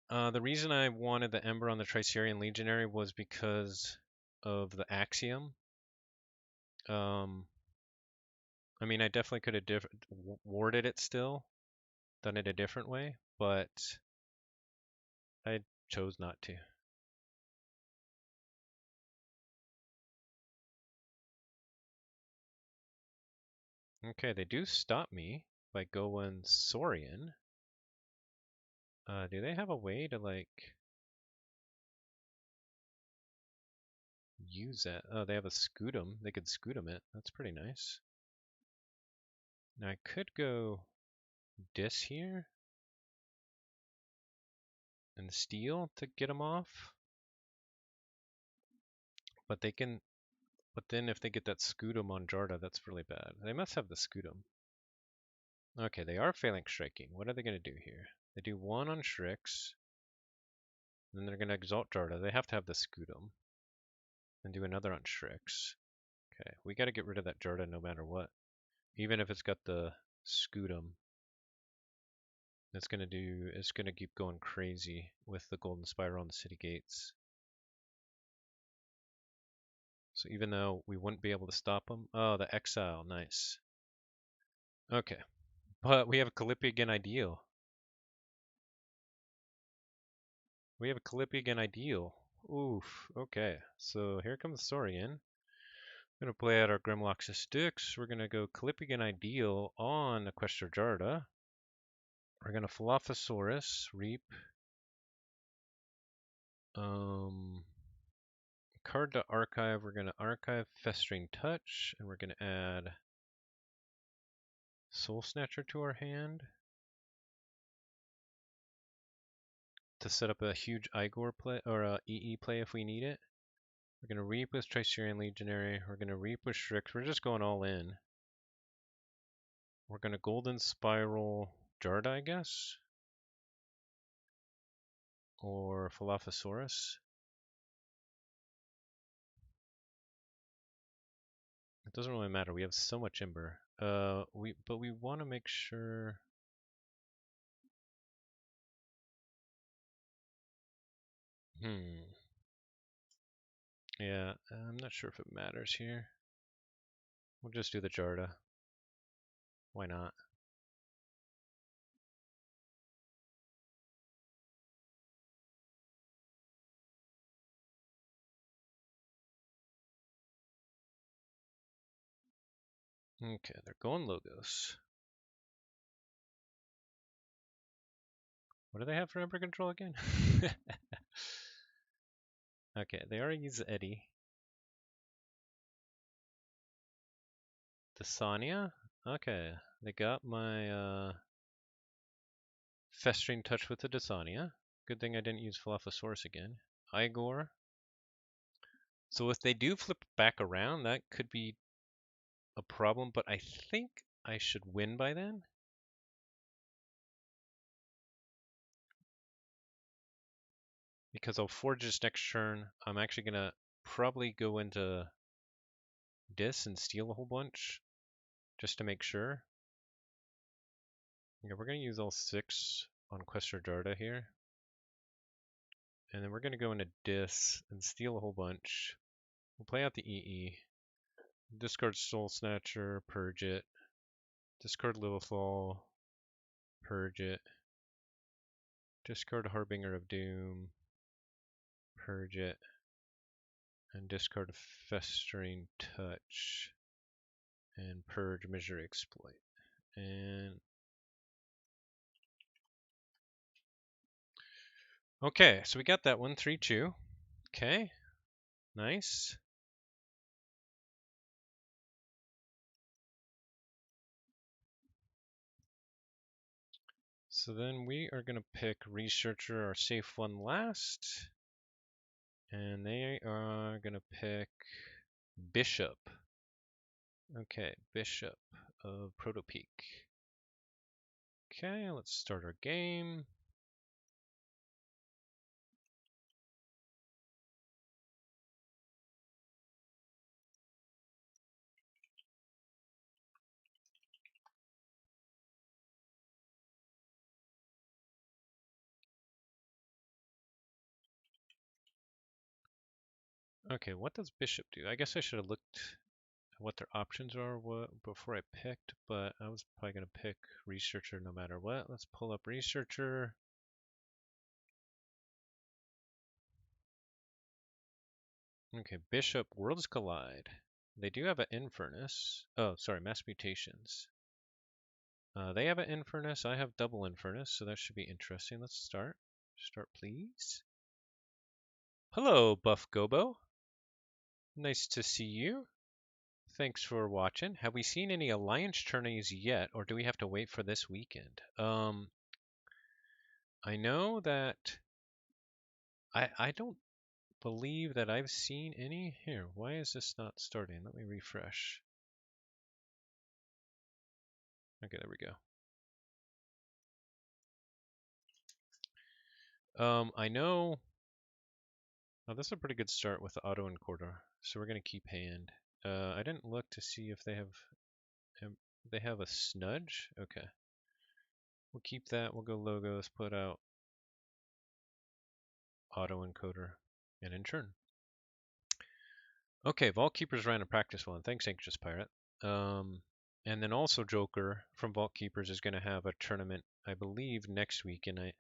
the reason I wanted the Ember on the Tricerian Legionary was because of the Axiom. I mean, I definitely could have warded it still, done it a different way, but I chose not to. Okay, they do stop me by going Saurian. Do they have a way to, like, use that? Oh, they have a Scutum. They could Scutum it. That's pretty nice. Now, I could go Dis here and steal to get them off. But they can. But then if they get that Scutum on Jarda, that's really bad. They must have the Scutum. Okay, they are Phalanx Striking. What are they going to do here? They do one on Shrix. Then they're going to Exalt Jarda. They have to have the Scutum. And do another on Shrix. Okay, we got to get rid of that Jarda no matter what. Even if it's got the Scutum. It's going to keep going crazy with the Golden Spiral on the city gates. So even though we wouldn't be able to stop them. Oh, the Exile, nice. Okay, but we have a Calliope again ideal. We have a Calliope again ideal. Oof, okay. So here comes Saurian. We're going to play out our Grimloxus Dux. We're going to go Calliope again ideal on Equestria Jarda. We're going to Dilophosaurus, Reap. Card to archive. We're going to archive Festering Touch, and we're going to add Soul Snatcher to our hand to set up a huge Igor play or a EE play if we need it. We're going to Reap with Tricerian Legionary. We're going to Reap with Strix. We're just going all in. We're going to Golden Spiral Jarda, I guess. Or Dilophosaurus. It doesn't really matter. We have so much Ember. But we want to make sure. Yeah, I'm not sure if it matters here. We'll just do the Jarda. Why not? Okay, they're going Logos. What do they have for Ember control again? Okay, they already use Eddie. Dasania? Okay, they got my Festering Touch with the Dasania. Good thing I didn't use Dilophosaurus again. Igor. So if they do flip back around, that could be a problem, but I think I should win by then. Because I'll forge this next turn. I'm actually going to probably go into Dis and steal a whole bunch just to make sure. Okay, we're going to use all 6 on Questor Darda here. And then we're going to go into Dis and steal a whole bunch. We'll play out the EE. Discard Soul Snatcher, purge it. Discard Lilithal, purge it. Discard Harbinger of Doom, purge it. And discard Festering Touch. And purge Misery Exploit. And okay, so we got that one, 3-2. Okay, nice. So then we are going to pick Researcher, our safe one, last. And they are going to pick Bishop. Okay, Bishop of Protopeak. Okay, let's start our game. Okay, what does Bishop do? I guess I should have looked at what their options are before I picked, but I was probably going to pick Researcher no matter what. Let's pull up Researcher. Okay, Bishop, Worlds Collide. They do have an Infernus. Oh, sorry, Mass Mutations. They have an Infernus. I have double Infernus, so that should be interesting. Let's start. Start, please. Hello, Buff Gobo. Nice to see you. Thanks for watching. Have we seen any Alliance tourneys yet, or do we have to wait for this weekend? I know that I don't believe that I've seen any. Here, why is this not starting? Let me refresh. Okay, there we go. I know. Oh, this is a pretty good start with the auto encoder, so we're gonna keep hand. I didn't look to see if they have a snudge. Okay, we'll keep that. We'll go logos, put out auto encoder, and in turn. Okay, Vault Keepers ran a practice one. Thanks, Anxious Pirate. And then also Joker from Vault Keepers is going to have a tournament, I believe, next week, and I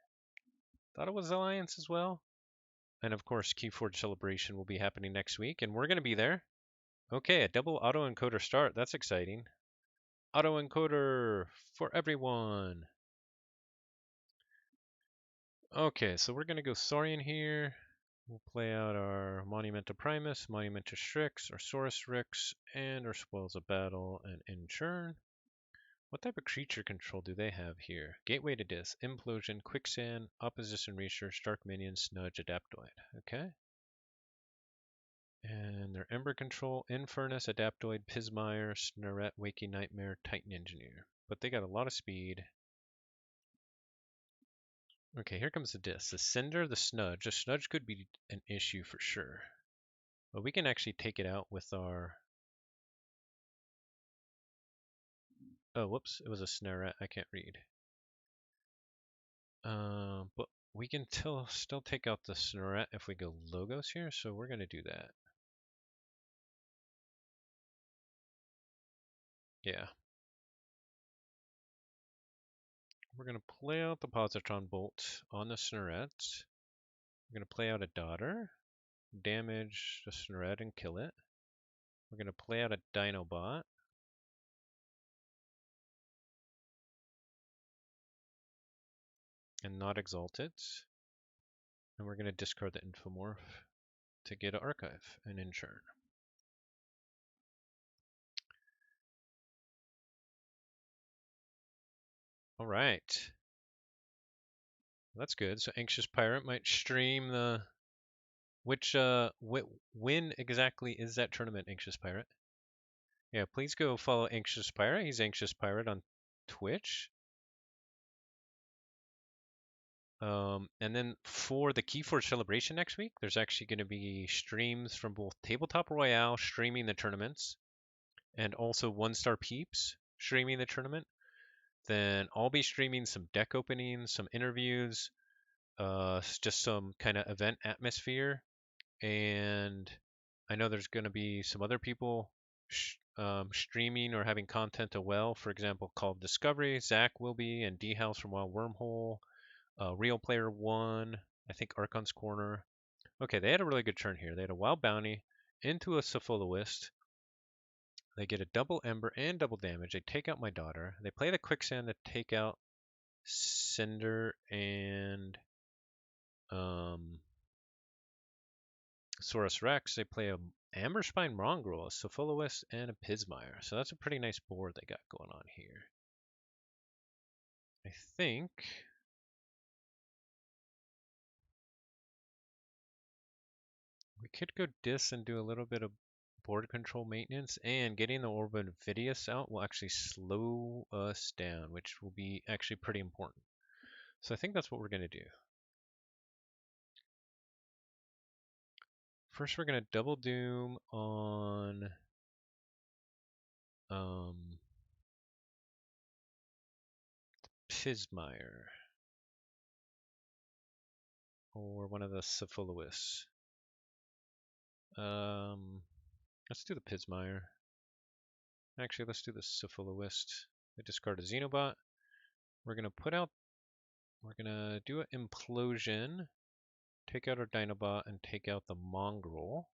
thought it was Alliance as well. And of course, Keyforge Celebration will be happening next week, and we're going to be there. Okay, a double auto encoder start. That's exciting. Auto encoder for everyone. Okay, so we're going to go Saurian here. We'll play out our Monumenta Primus, Monumenta Strix, our Saurus Rix, and our Spoils of Battle and Inchurn. What type of creature control do they have here? Gateway to Dis, Implosion, Quicksand, Opposition Research, Dark Minion, Snudge, Adaptoid. Okay. And their Ember control, Infernus, Adaptoid, Pismire, Snarette, Waking Nightmare, Titan Engineer. But they got a lot of speed. Okay, here comes the Dis. The Cinder, the Snudge. The Snudge could be an issue for sure. But we can actually take it out with our... Oh, whoops. It was a Snarette. I can't read. But we can still take out the Snarette if we go Logos here, so we're going to do that. Yeah. We're going to play out the Positron Bolt on the Snarette. We're going to play out a Daughter, damage the Snarette and kill it. We're going to play out a Dinobot. And not exalt it. And we're going to discard the Infomorph to get an Archive and Inchurn. All right. That's good. So Anxious Pirate might stream the... Which, when exactly is that tournament, Anxious Pirate? Yeah, please go follow Anxious Pirate. He's Anxious Pirate on Twitch. And then for the Keyforge celebration next week, there's actually going to be streams from both Tabletop Royale streaming the tournaments and also One Star Peeps streaming the tournament. then I'll be streaming some deck openings, some interviews, just some kind of event atmosphere. And I know there's going to be some other people streaming or having content as well. For example, Call of Discovery, Zach will be, and D House from Wild Wormhole, Real Player One, I think Archon's Corner. Okay, they had a really good turn here. They had a Wild Bounty into a Cephaloist. They get a double Ember and double damage. They take out my daughter. They play the Quicksand to take out Cinder and Saurus Rex. They play a Amberspine Mongrel, a Cephaloist, and a Pismire. So that's a pretty nice board they got going on here. I think we could go Dis and do a little bit of board control maintenance, and getting the Orb of Invidious out will actually slow us down, which will be actually pretty important. So I think that's what we're going to do. First, we're going to double Doom on Pismire or one of the Cephaloists. Let's do the Pismire. Actually, let's do the Cephaloist. I discard a Xenobot. We're gonna do an Implosion, take out our Dinobot, and take out the Mongrel.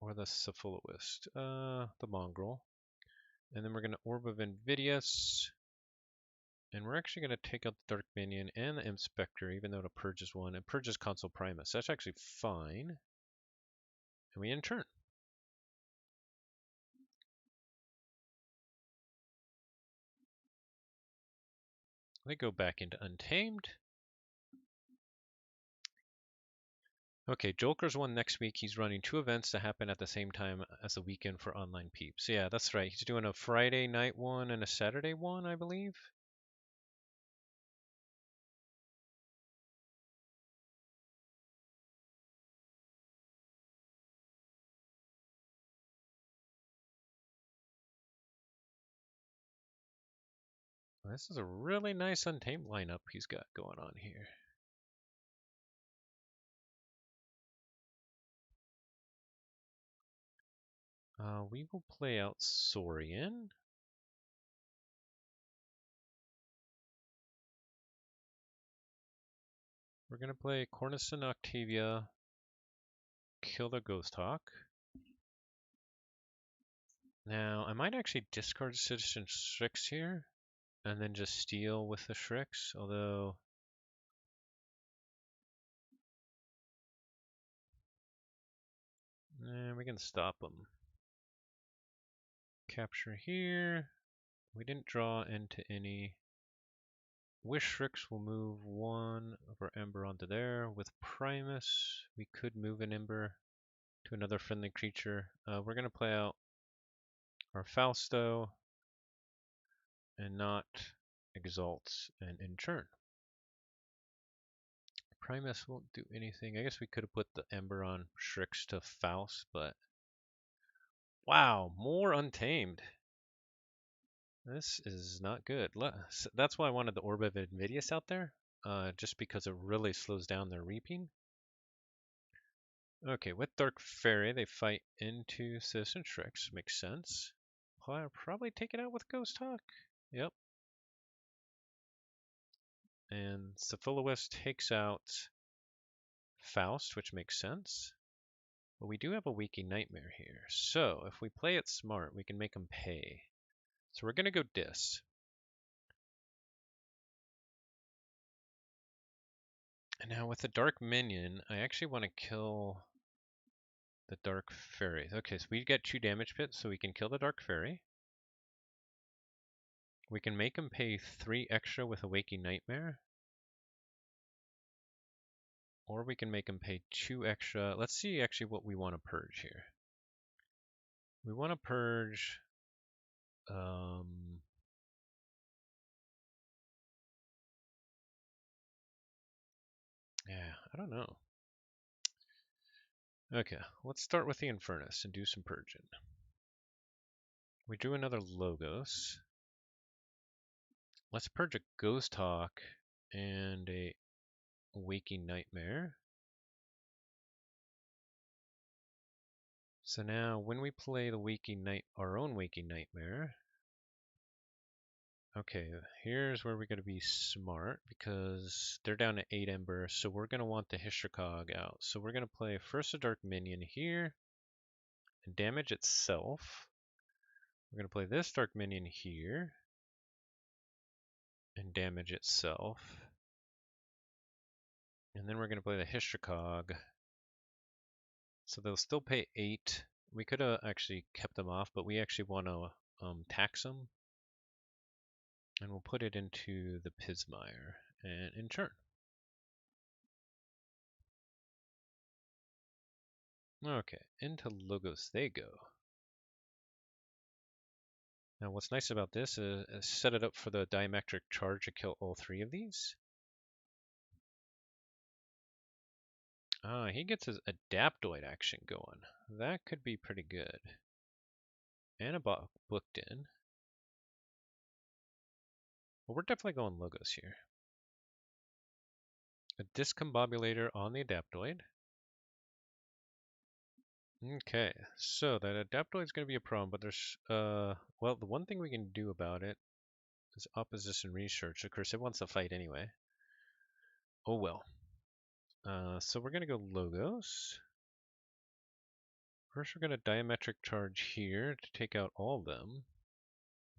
Or the Cephaloist. The Mongrel. And then we're gonna Orb of Invidious. And we're actually going to take out the Dark Minion and the Inspector, even though it purges one. It purges Consul Primus. That's actually fine. And we end turn. They go back into Untamed. Okay, Jolker's one next week. He's running 2 events that happen at the same time as the weekend for online peeps. Yeah, that's right. He's doing a Friday night one and a Saturday one, I believe. This is a really nice Untamed lineup he's got going on here. We will play out Saurian. We're going to play Cornison Octavia, kill the Ghost Hawk. Now, I might actually discard Citizen Strix here, and then just steal with the Strix, although... we can stop them. Capture here. We didn't draw into any. Wish Strix will move one of our Ember onto there. With Primus, we could move an Ember to another friendly creature. We're going to play out our Fausto and not Exalt and in turn. Primus won't do anything. I guess we could have put the Ember on Strix to Faust, but wow, more Untamed. This is not good. That's why I wanted the Orb of Invidious out there, just because it really slows down their reaping. Okay, with Dark Fairy, they fight into Citizen Strix. Makes sense. I'll probably take it out with Ghost Hawk. Yep. And Cephaloist takes out Faust, which makes sense. But we do have a Waking Nightmare here. So if we play it smart, we can make them pay. So we're going to go Dis. And now with the Dark Minion, I actually want to kill the Dark Fairy. Okay, so we get 2 damage pits, so we can kill the Dark Fairy. We can make him pay 3 extra with a Waking Nightmare. Or we can make him pay 2 extra. Let's see actually what we want to purge here. We want to purge... yeah, I don't know. Okay, let's start with the Infernus and do some purging. We drew another Logos. Let's purge a Ghost Hawk and a Waking Nightmare. So now when we play the our own Waking Nightmare, okay, here's where we're going to be smart because they're down to 8 Ember, so we're going to want the Histricog out. So we're going to play first a Dark Minion here and damage itself. We're going to play this Dark Minion here and damage itself. And then we're going to play the Histricog. So they'll still pay 8. We could have actually kept them off, but we actually want to tax them. And we'll put it into the Pismire and in turn. Okay, into Logos they go. Now what's nice about this is set it up for the diametric charge to kill all 3 of these. Ah, he gets his Adaptoid action going. That could be pretty good. And a booked in. Well, we're definitely going Logos here. A Discombobulator on the Adaptoid. Okay, so that Adaptoid is going to be a problem, but there's, well, the one thing we can do about it is opposition research. Of course, it wants to fight anyway. Oh well. So we're going to go Logos. First, we're going to diametric charge here to take out all of them.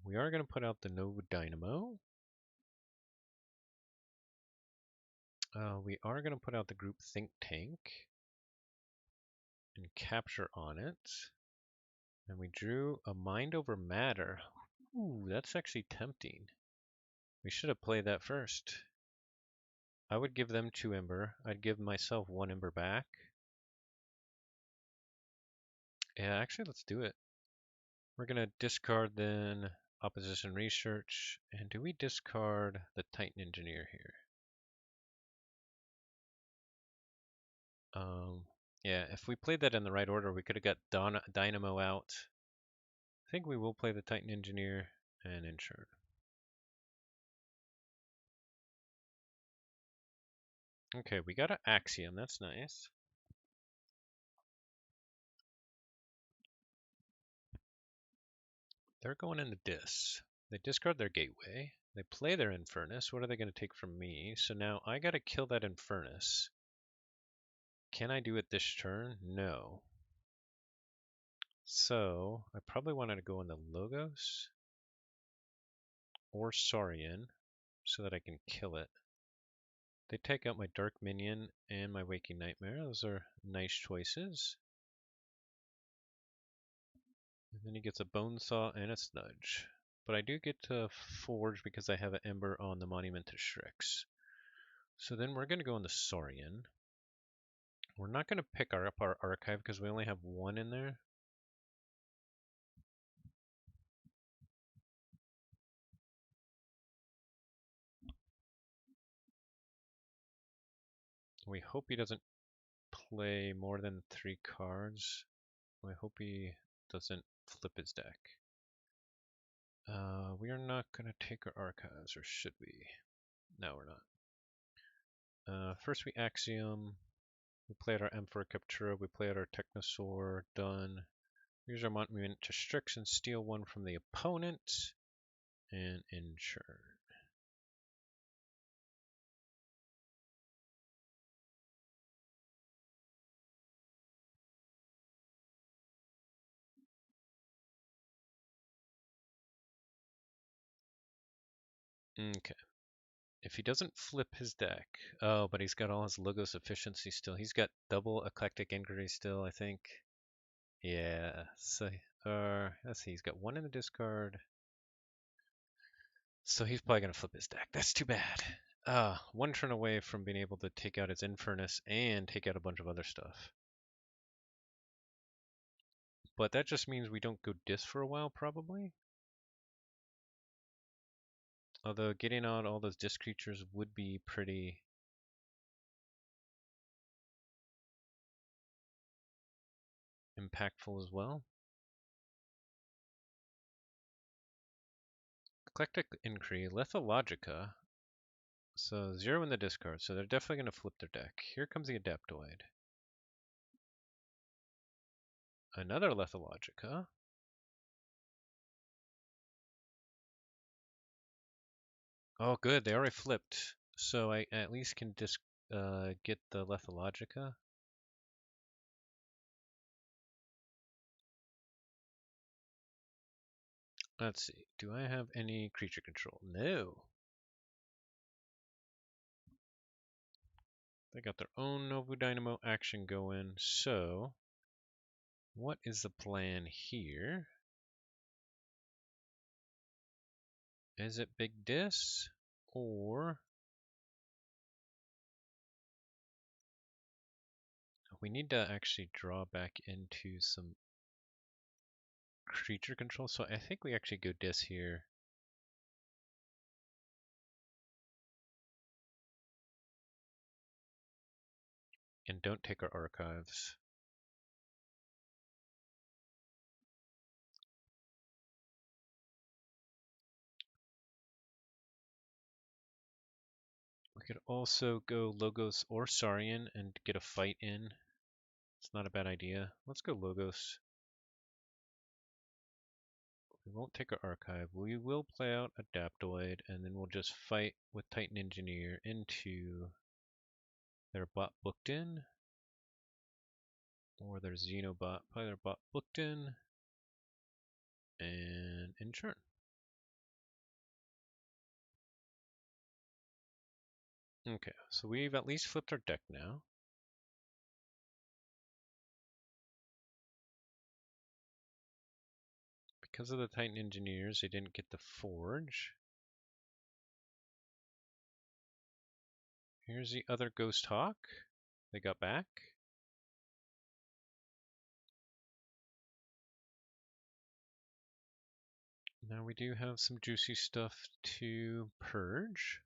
We are going to put out the Nova Dynamo. We are going to put out the group Think Tank and capture on it. And we drew a Mind Over Matter. Ooh, that's actually tempting. We should have played that first. I would give them 2 Ember. I'd give myself 1 Ember back. Yeah, actually, let's do it. We're going to discard then Opposition Research. And do we discard the Titan Engineer here? Yeah, if we played that in the right order, we could have got Dynamo out. I think we will play the Titan Engineer and Insure. Okay, we got an Axiom. That's nice. They're going into Dis. They discard their Gateway. They play their Infernus. What are they going to take from me? So now I got to kill that Infernus. Can I do it this turn? No. So I probably wanted to go into Logos or Saurian so that I can kill it. They take out my Dark Minion and my Waking Nightmare. Those are nice choices. And then he gets a Bone Saw and a Snudge. But I do get to Forge because I have an Ember on the Monument to Strix. So then we're going to go into Saurian. We're not going to pick up our archive because we only have 1 in there. We hope he doesn't play more than 3 cards. I hope he doesn't flip his deck. We are not going to take our archives, or should we? No, we're not. First we Axiom. We played our Emperor Captura. We played our Technosaur. Done. Use our Monument to Strix and steal 1 from the opponent. And insure. Okay. If he doesn't flip his deck, oh, but he's got all his Logos efficiency still. He's got double Eclectic Inquiry still, I think. Yeah. So, let's see. He's got 1 in the discard. So he's probably gonna flip his deck. That's too bad. 1 turn away from being able to take out his Infernus and take out a bunch of other stuff. But that just means we don't go Dis for a while, probably. Although getting out all those Dis creatures would be pretty impactful as well. Eclectic Inquiry, Lethologica. So 0 in the discard, so they're definitely going to flip their deck. Here comes the Adaptoid. Another Lethologica. Oh, good, they already flipped. So I at least can get the Lethologica. Let's see, do I have any creature control? No. They got their own Novu Dynamo action going, so what is the plan here? Is it Big Dis or we need to actually draw back into some creature control, so I think we actually go Dis here. And don't take our archives. We could also go Logos or Saurian and get a fight in. It's not a bad idea. Let's go Logos. We won't take our archive. We will play out Adaptoid, and then we'll just fight with Titan Engineer into their bot booked in. Or their Xenobot. Probably their bot booked in. And in turn. Okay, so we've at least flipped our deck now. Because of the Titan Engineers, they didn't get the Forge. Here's the other Ghost Hawk they got back. Now we do have some juicy stuff to purge.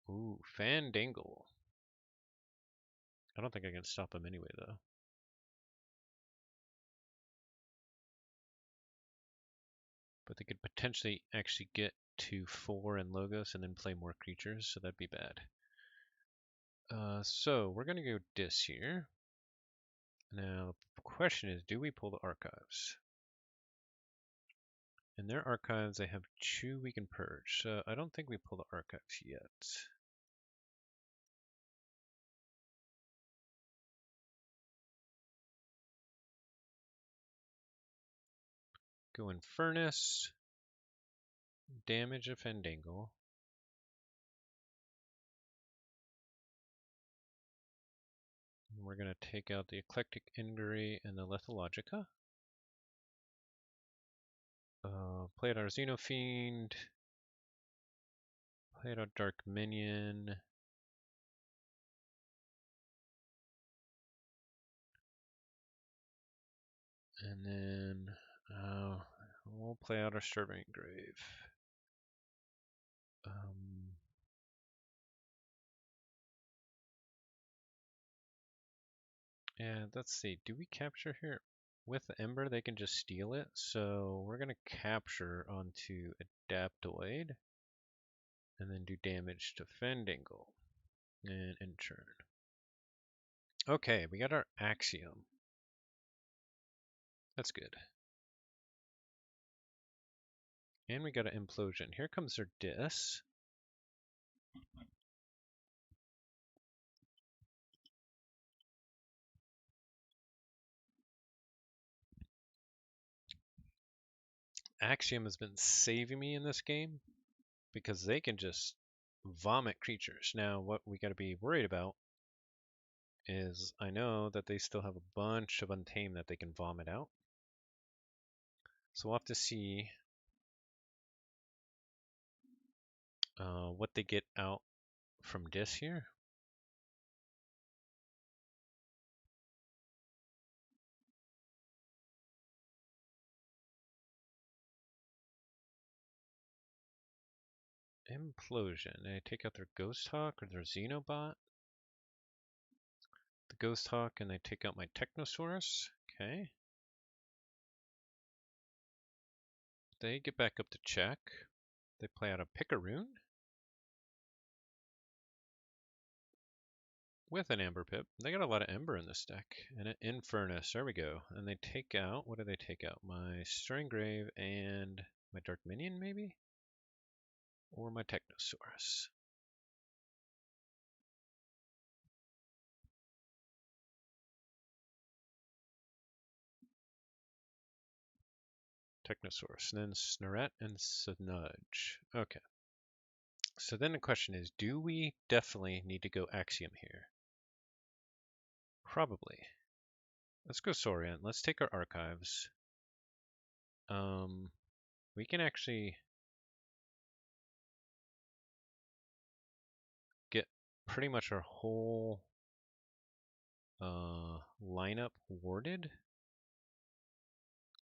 Ooh, Fandangle. I don't think I can stop him anyway, though. But they could potentially actually get to 4 in Logos and then play more creatures, so that'd be bad. So we're going to go Dis here. Now, the question is, do we pull the archives? In their archives, they have 2 we can purge, so I don't think we pull the archives yet. Go in Furnace, damage a Fandangle. And we're going to take out the Eclectic Inquiry and the Lethologica. Play out our Xenofiend. Play out our Dark Minion. And then we'll play out our Serving Grave. And let's see, do we capture here? With the Ember, they can just steal it. So we're going to capture onto Adaptoid. And then do damage to Fandangle. And in turn. Okay, we got our Axiom. That's good. And we got an Implosion. Here comes their Dis. Axiom has been saving me in this game because they can just vomit creatures. Now, what we got to be worried about is I know that they still have a bunch of Untamed that they can vomit out. So we'll have to see what they get out from Dis here. Implosion. They take out their Ghost Hawk or their Xenobot. The Ghost Hawk, and they take out my Technosaurus. Okay. They get back up to check. They play out a Picaroon with an Amber Pip. They got a lot of Ember in this deck. And an Infernus. There we go. And they take out, what do they take out? My Stirring Grave and my Dark Minion, maybe? Or my Technosaurus. Technosaurus. And then Snarette and Snudge. Okay. So then the question is, do we definitely need to go Axiom here? Probably. Let's go Saurian. Let's take our archives. We can actually get pretty much our whole lineup warded.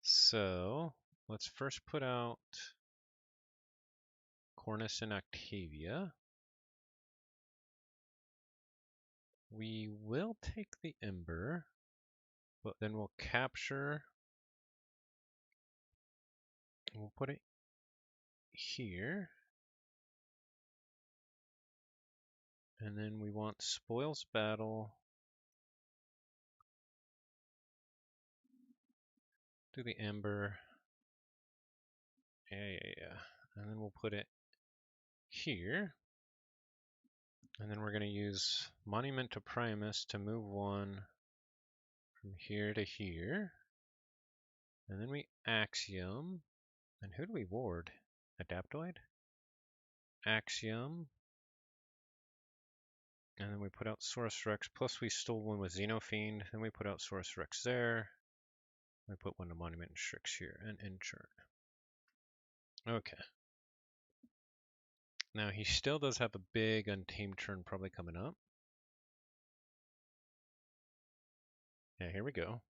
So let's first put out Cornus and Octavia. We will take the Ember, but then we'll capture. We'll put it here. And then we want Spoils Battle. Do the Ember. Yeah. And then we'll put it here. And then we're going to use Monument to Primus to move one from here to here. And then we Axiom. And who do we ward? Adaptoid? Axiom. And then we put out Saurus Rex. Plus we stole one with Xenofiend. Then we put out Saurus Rex there. We put one to Monument and Strix here. And Inchurn. Okay. Now he still does have a big Untamed turn probably coming up. Yeah, here we go.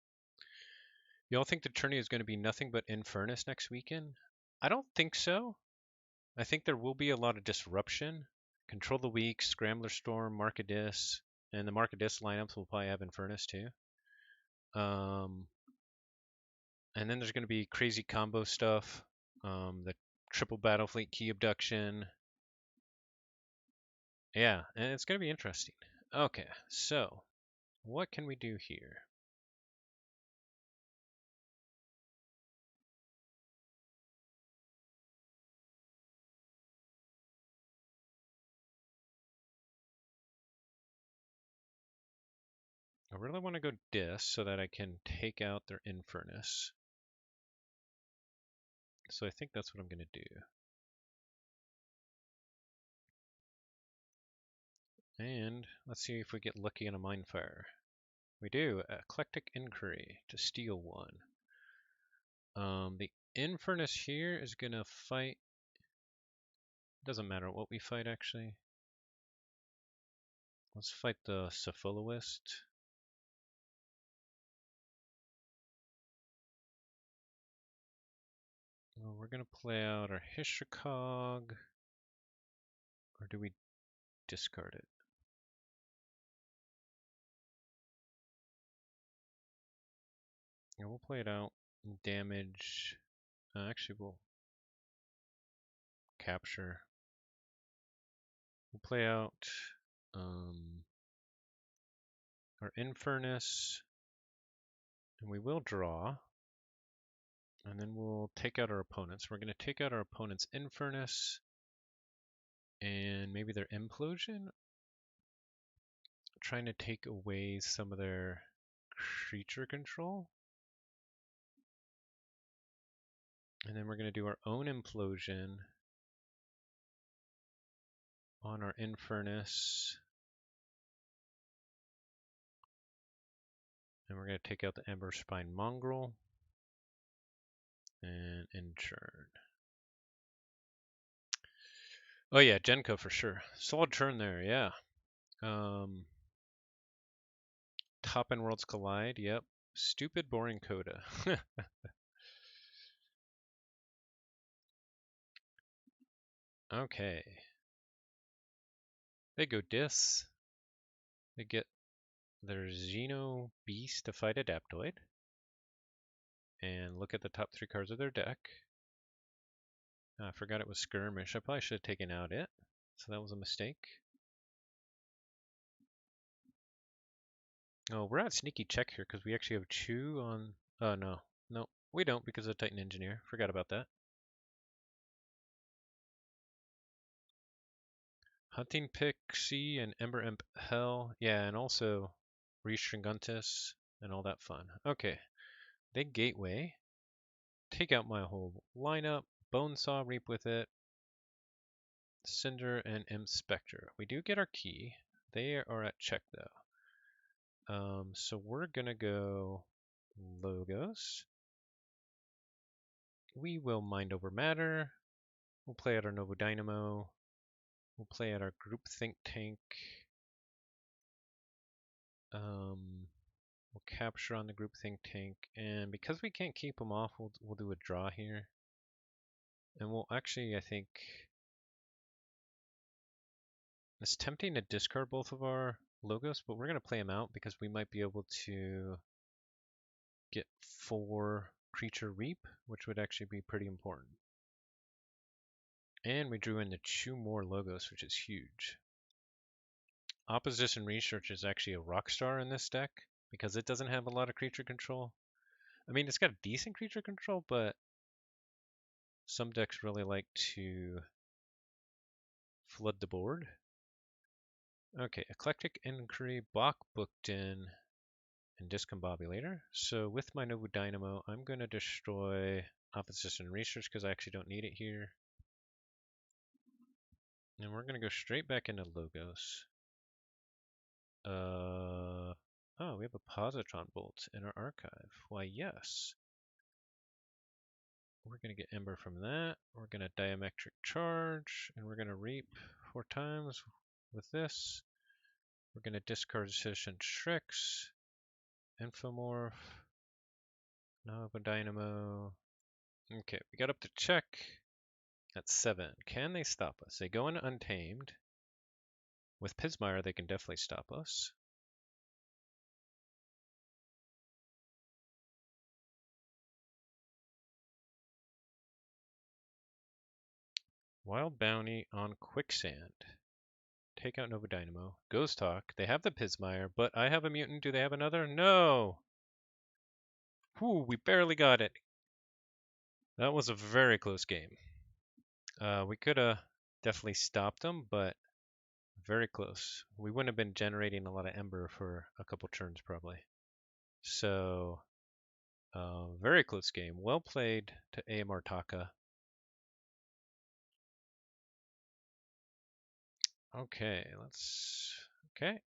Y'all think the tourney is going to be nothing but Infernus next weekend? I don't think so. I think there will be a lot of disruption. Control the Weak, Scrambler Storm, Markadis, and the Markadis lineups will probably have Infernus too. And then there's going to be crazy combo stuff. The triple Battlefleet Key Abduction. Yeah, and it's going to be interesting. Okay, so what can we do here? I really want to go Dis so that I can take out their Infernus. So I think that's what I'm going to do. And let's see if we get lucky on a Mindfire. We do. Eclectic Inquiry to steal one. The Infernus here is going to fight. Doesn't matter what we fight, actually. Let's fight the Cephaloist. Well, we're going to play out our Hishikog. Or do we discard it? Yeah, we'll play it out. Damage. Actually, we'll capture. We'll play out our Infernus. And we will draw. And then we'll take out our opponents. We're going to take out our opponent's Infernus. And maybe their Implosion? Trying to take away some of their creature control. And then we're going to do our own Implosion on our Infernus. And we're going to take out the Ember Spine Mongrel. And Inchurn. Oh yeah, Genko for sure. Solid turn there, yeah. Top End Worlds Collide, yep. Stupid, boring Coda. Okay. They go dis. They get their Xeno Beast to fight Adaptoid. And look at the top 3 cards of their deck. I forgot it was Skirmish. I probably should have taken out it. So that was a mistake. Oh, we're at sneaky check here because we actually have Chew on... Oh, no. No, we don't because of Titan Engineer. Forgot about that. Hunting Pixie and Ember Imp Hell. Yeah, and also Restringuntus and all that fun. Okay. They Gateway. Take out my whole lineup. Bonesaw, Reap with it. Cinder and Inspector. We do get our key. They are at check though. So we're gonna go Logos. We will Mind Over Matter. We'll play out our Novo Dynamo. We'll play out our Group Think Tank. We'll capture on the Group Think Tank, and because we can't keep them off, we'll do a draw here. And we'll actually, I think, it's tempting to discard both of our Logos, but we're gonna play them out because we might be able to get 4 Creature Reap, which would actually be pretty important. And we drew in the 2 more Logos, which is huge. Opposition Research is actually a Rockstar in this deck because it doesn't have a lot of creature control. I mean, it's got decent creature control, but some decks really like to flood the board. Okay, Eclectic Inquiry, Bach booked in, and Discombobulator. So with my Novo Dynamo, I'm going to destroy Opposition Research because I actually don't need it here. And we're going to go straight back into Logos. Oh, we have a Positron Bolt in our archive. Why, yes. We're going to get Ember from that. We're going to Diametric Charge, and we're going to Reap 4 times with this. We're going to discard Citizen Tricks, Infomorph, Nova Dynamo. Okay, we got up to check. That's 7. Can they stop us? They go into Untamed. With Pismire, they can definitely stop us. Wild Bounty on Quicksand. Take out Nova Dynamo. Ghost Talk. They have the Pismire, but I have a mutant. Do they have another? No! Whew, we barely got it. That was a very close game. We could have definitely stopped them, but very close. We wouldn't have been generating a lot of Ember for a couple turns probably. So, very close game. Well played to Amrtaka. Okay,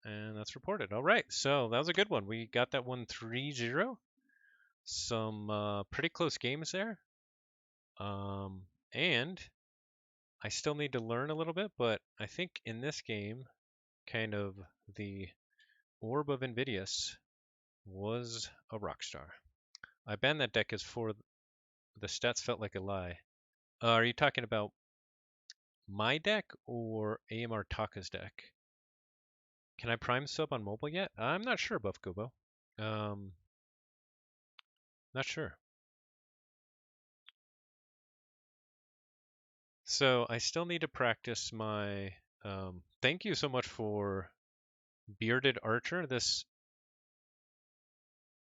and that's reported. All right, so that was a good one. We got that one 3-0. Some pretty close games there. And I still need to learn a little bit, but I think in this game, kind of the Orb of Invidious was a rock star. I banned that deck as for the stats felt like a lie. Are you talking about my deck or AMR Taka's deck? Can I prime sub on mobile yet? I'm not sure, Buff Gobo. Not sure. So I still need to practice my. Thank you so much for Bearded Archer. This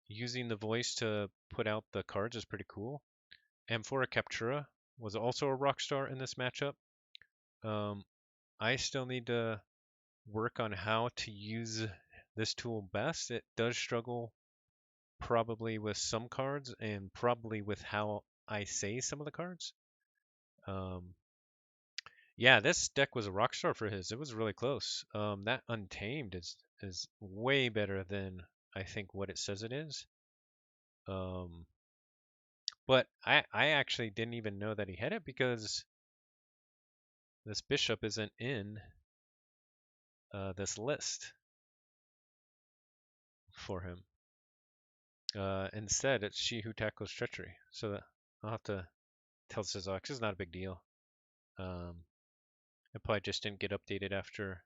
using the voice to put out the cards is pretty cool. Amphora Captura was also a rock star in this matchup. I still need to work on how to use this tool best. It does struggle probably with some cards and probably with how I say some of the cards. Yeah, this deck was a rock star for his. It was really close. That Untamed is way better than I think what it says it is. But I actually didn't even know that he had it because this bishop isn't in this list for him. Instead, it's She Who Tackles Treachery. So I'll have to tell Cizok. It's not a big deal. It probably just didn't get updated after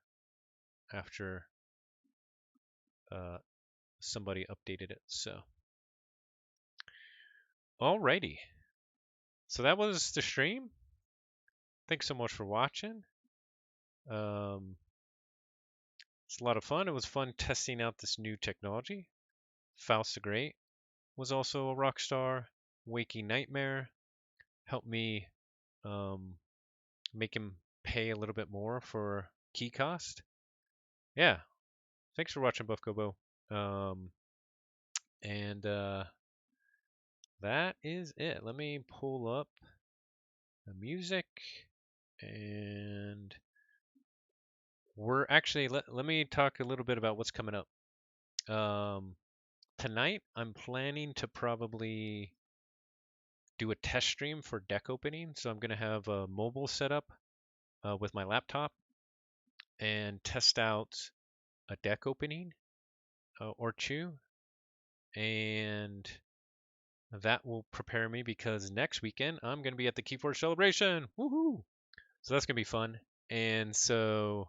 after somebody updated it. So, alrighty. So that was the stream. Thanks so much for watching. It's a lot of fun. It was fun testing out this new technology. Faust the Great was also a rock star. Waking Nightmare helped me make him pay a little bit more for key cost. Yeah. Thanks for watching, Buff Gobo. And that is it. Let me pull up the music, and we're actually let me talk a little bit about what's coming up. Tonight I'm planning to probably do a test stream for deck opening. So I'm going to have a mobile setup with my laptop and test out a deck opening or two, and that will prepare me because next weekend I'm going to be at the Keyforge celebration. Woohoo! So that's going to be fun. And so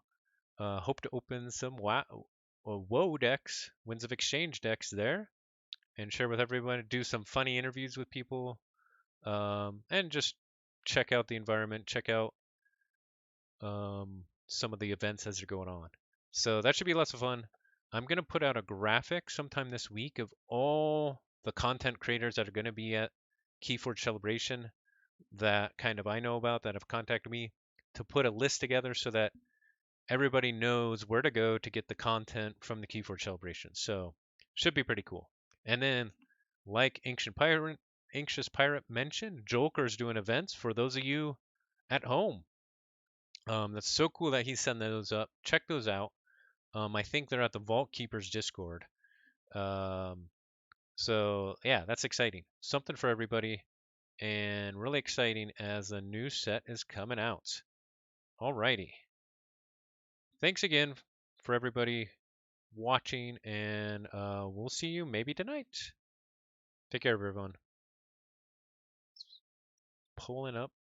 hope to open some WoE decks, Winds of Exchange decks there, and share with everyone, do some funny interviews with people, and just check out the environment, check out some of the events as they're going on. So that should be lots of fun. I'm going to put out a graphic sometime this week of all the content creators that are going to be at Keyforge Celebration that kind of I know about that have contacted me, to put a list together so that everybody knows where to go to get the content from the Keyforge Celebration. So should be pretty cool. And then, like Anxious Pirate mentioned, Joker's doing events for those of you at home. That's so cool that he's sending those up. Check those out. I think they're at the Vault Keepers Discord. So yeah, that's exciting. Something for everybody, and really exciting as a new set is coming out. Alrighty. Thanks again for everybody watching, and we'll see you maybe tonight. Take care, everyone. Pulling up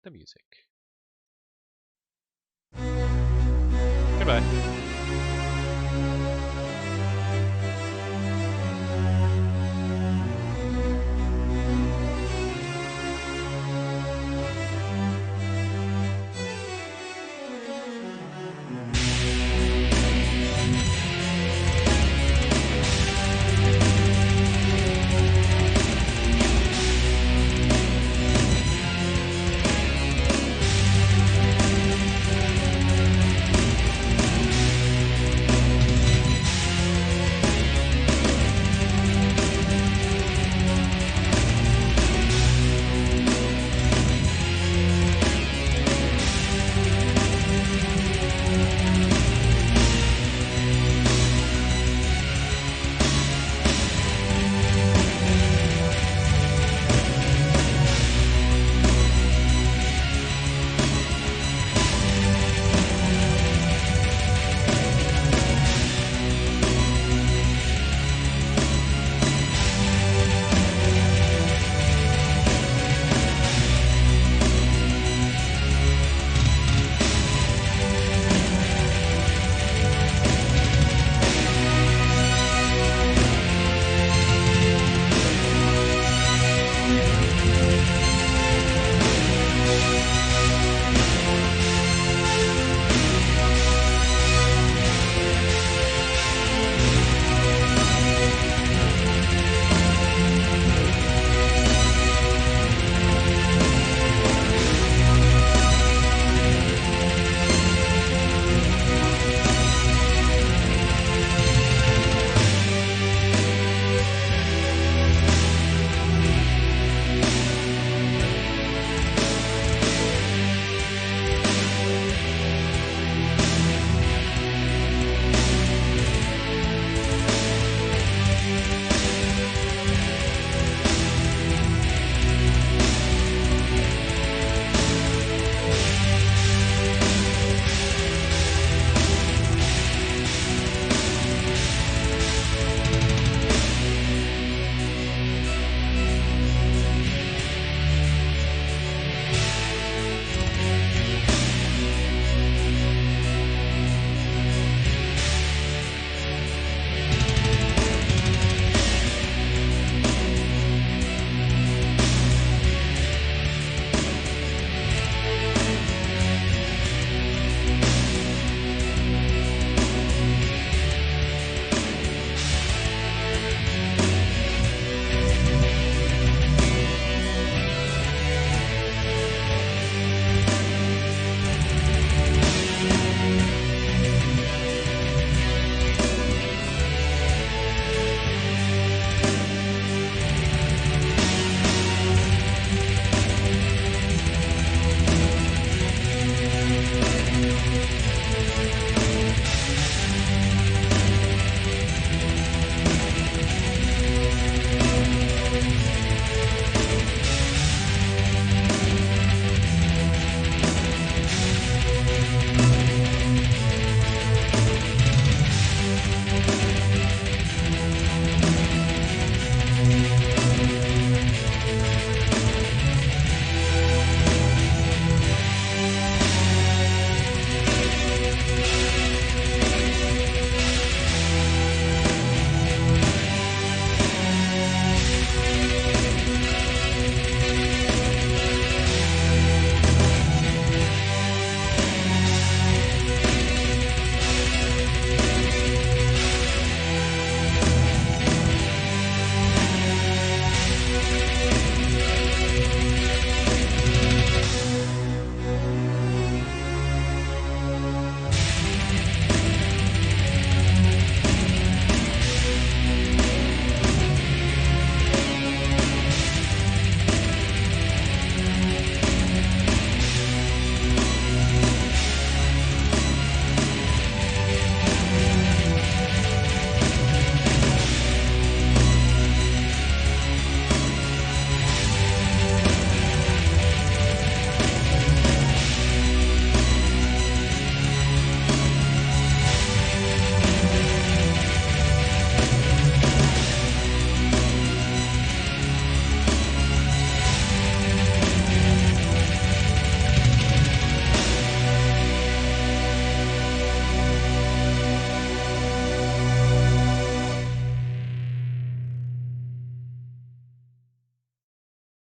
the music. Goodbye.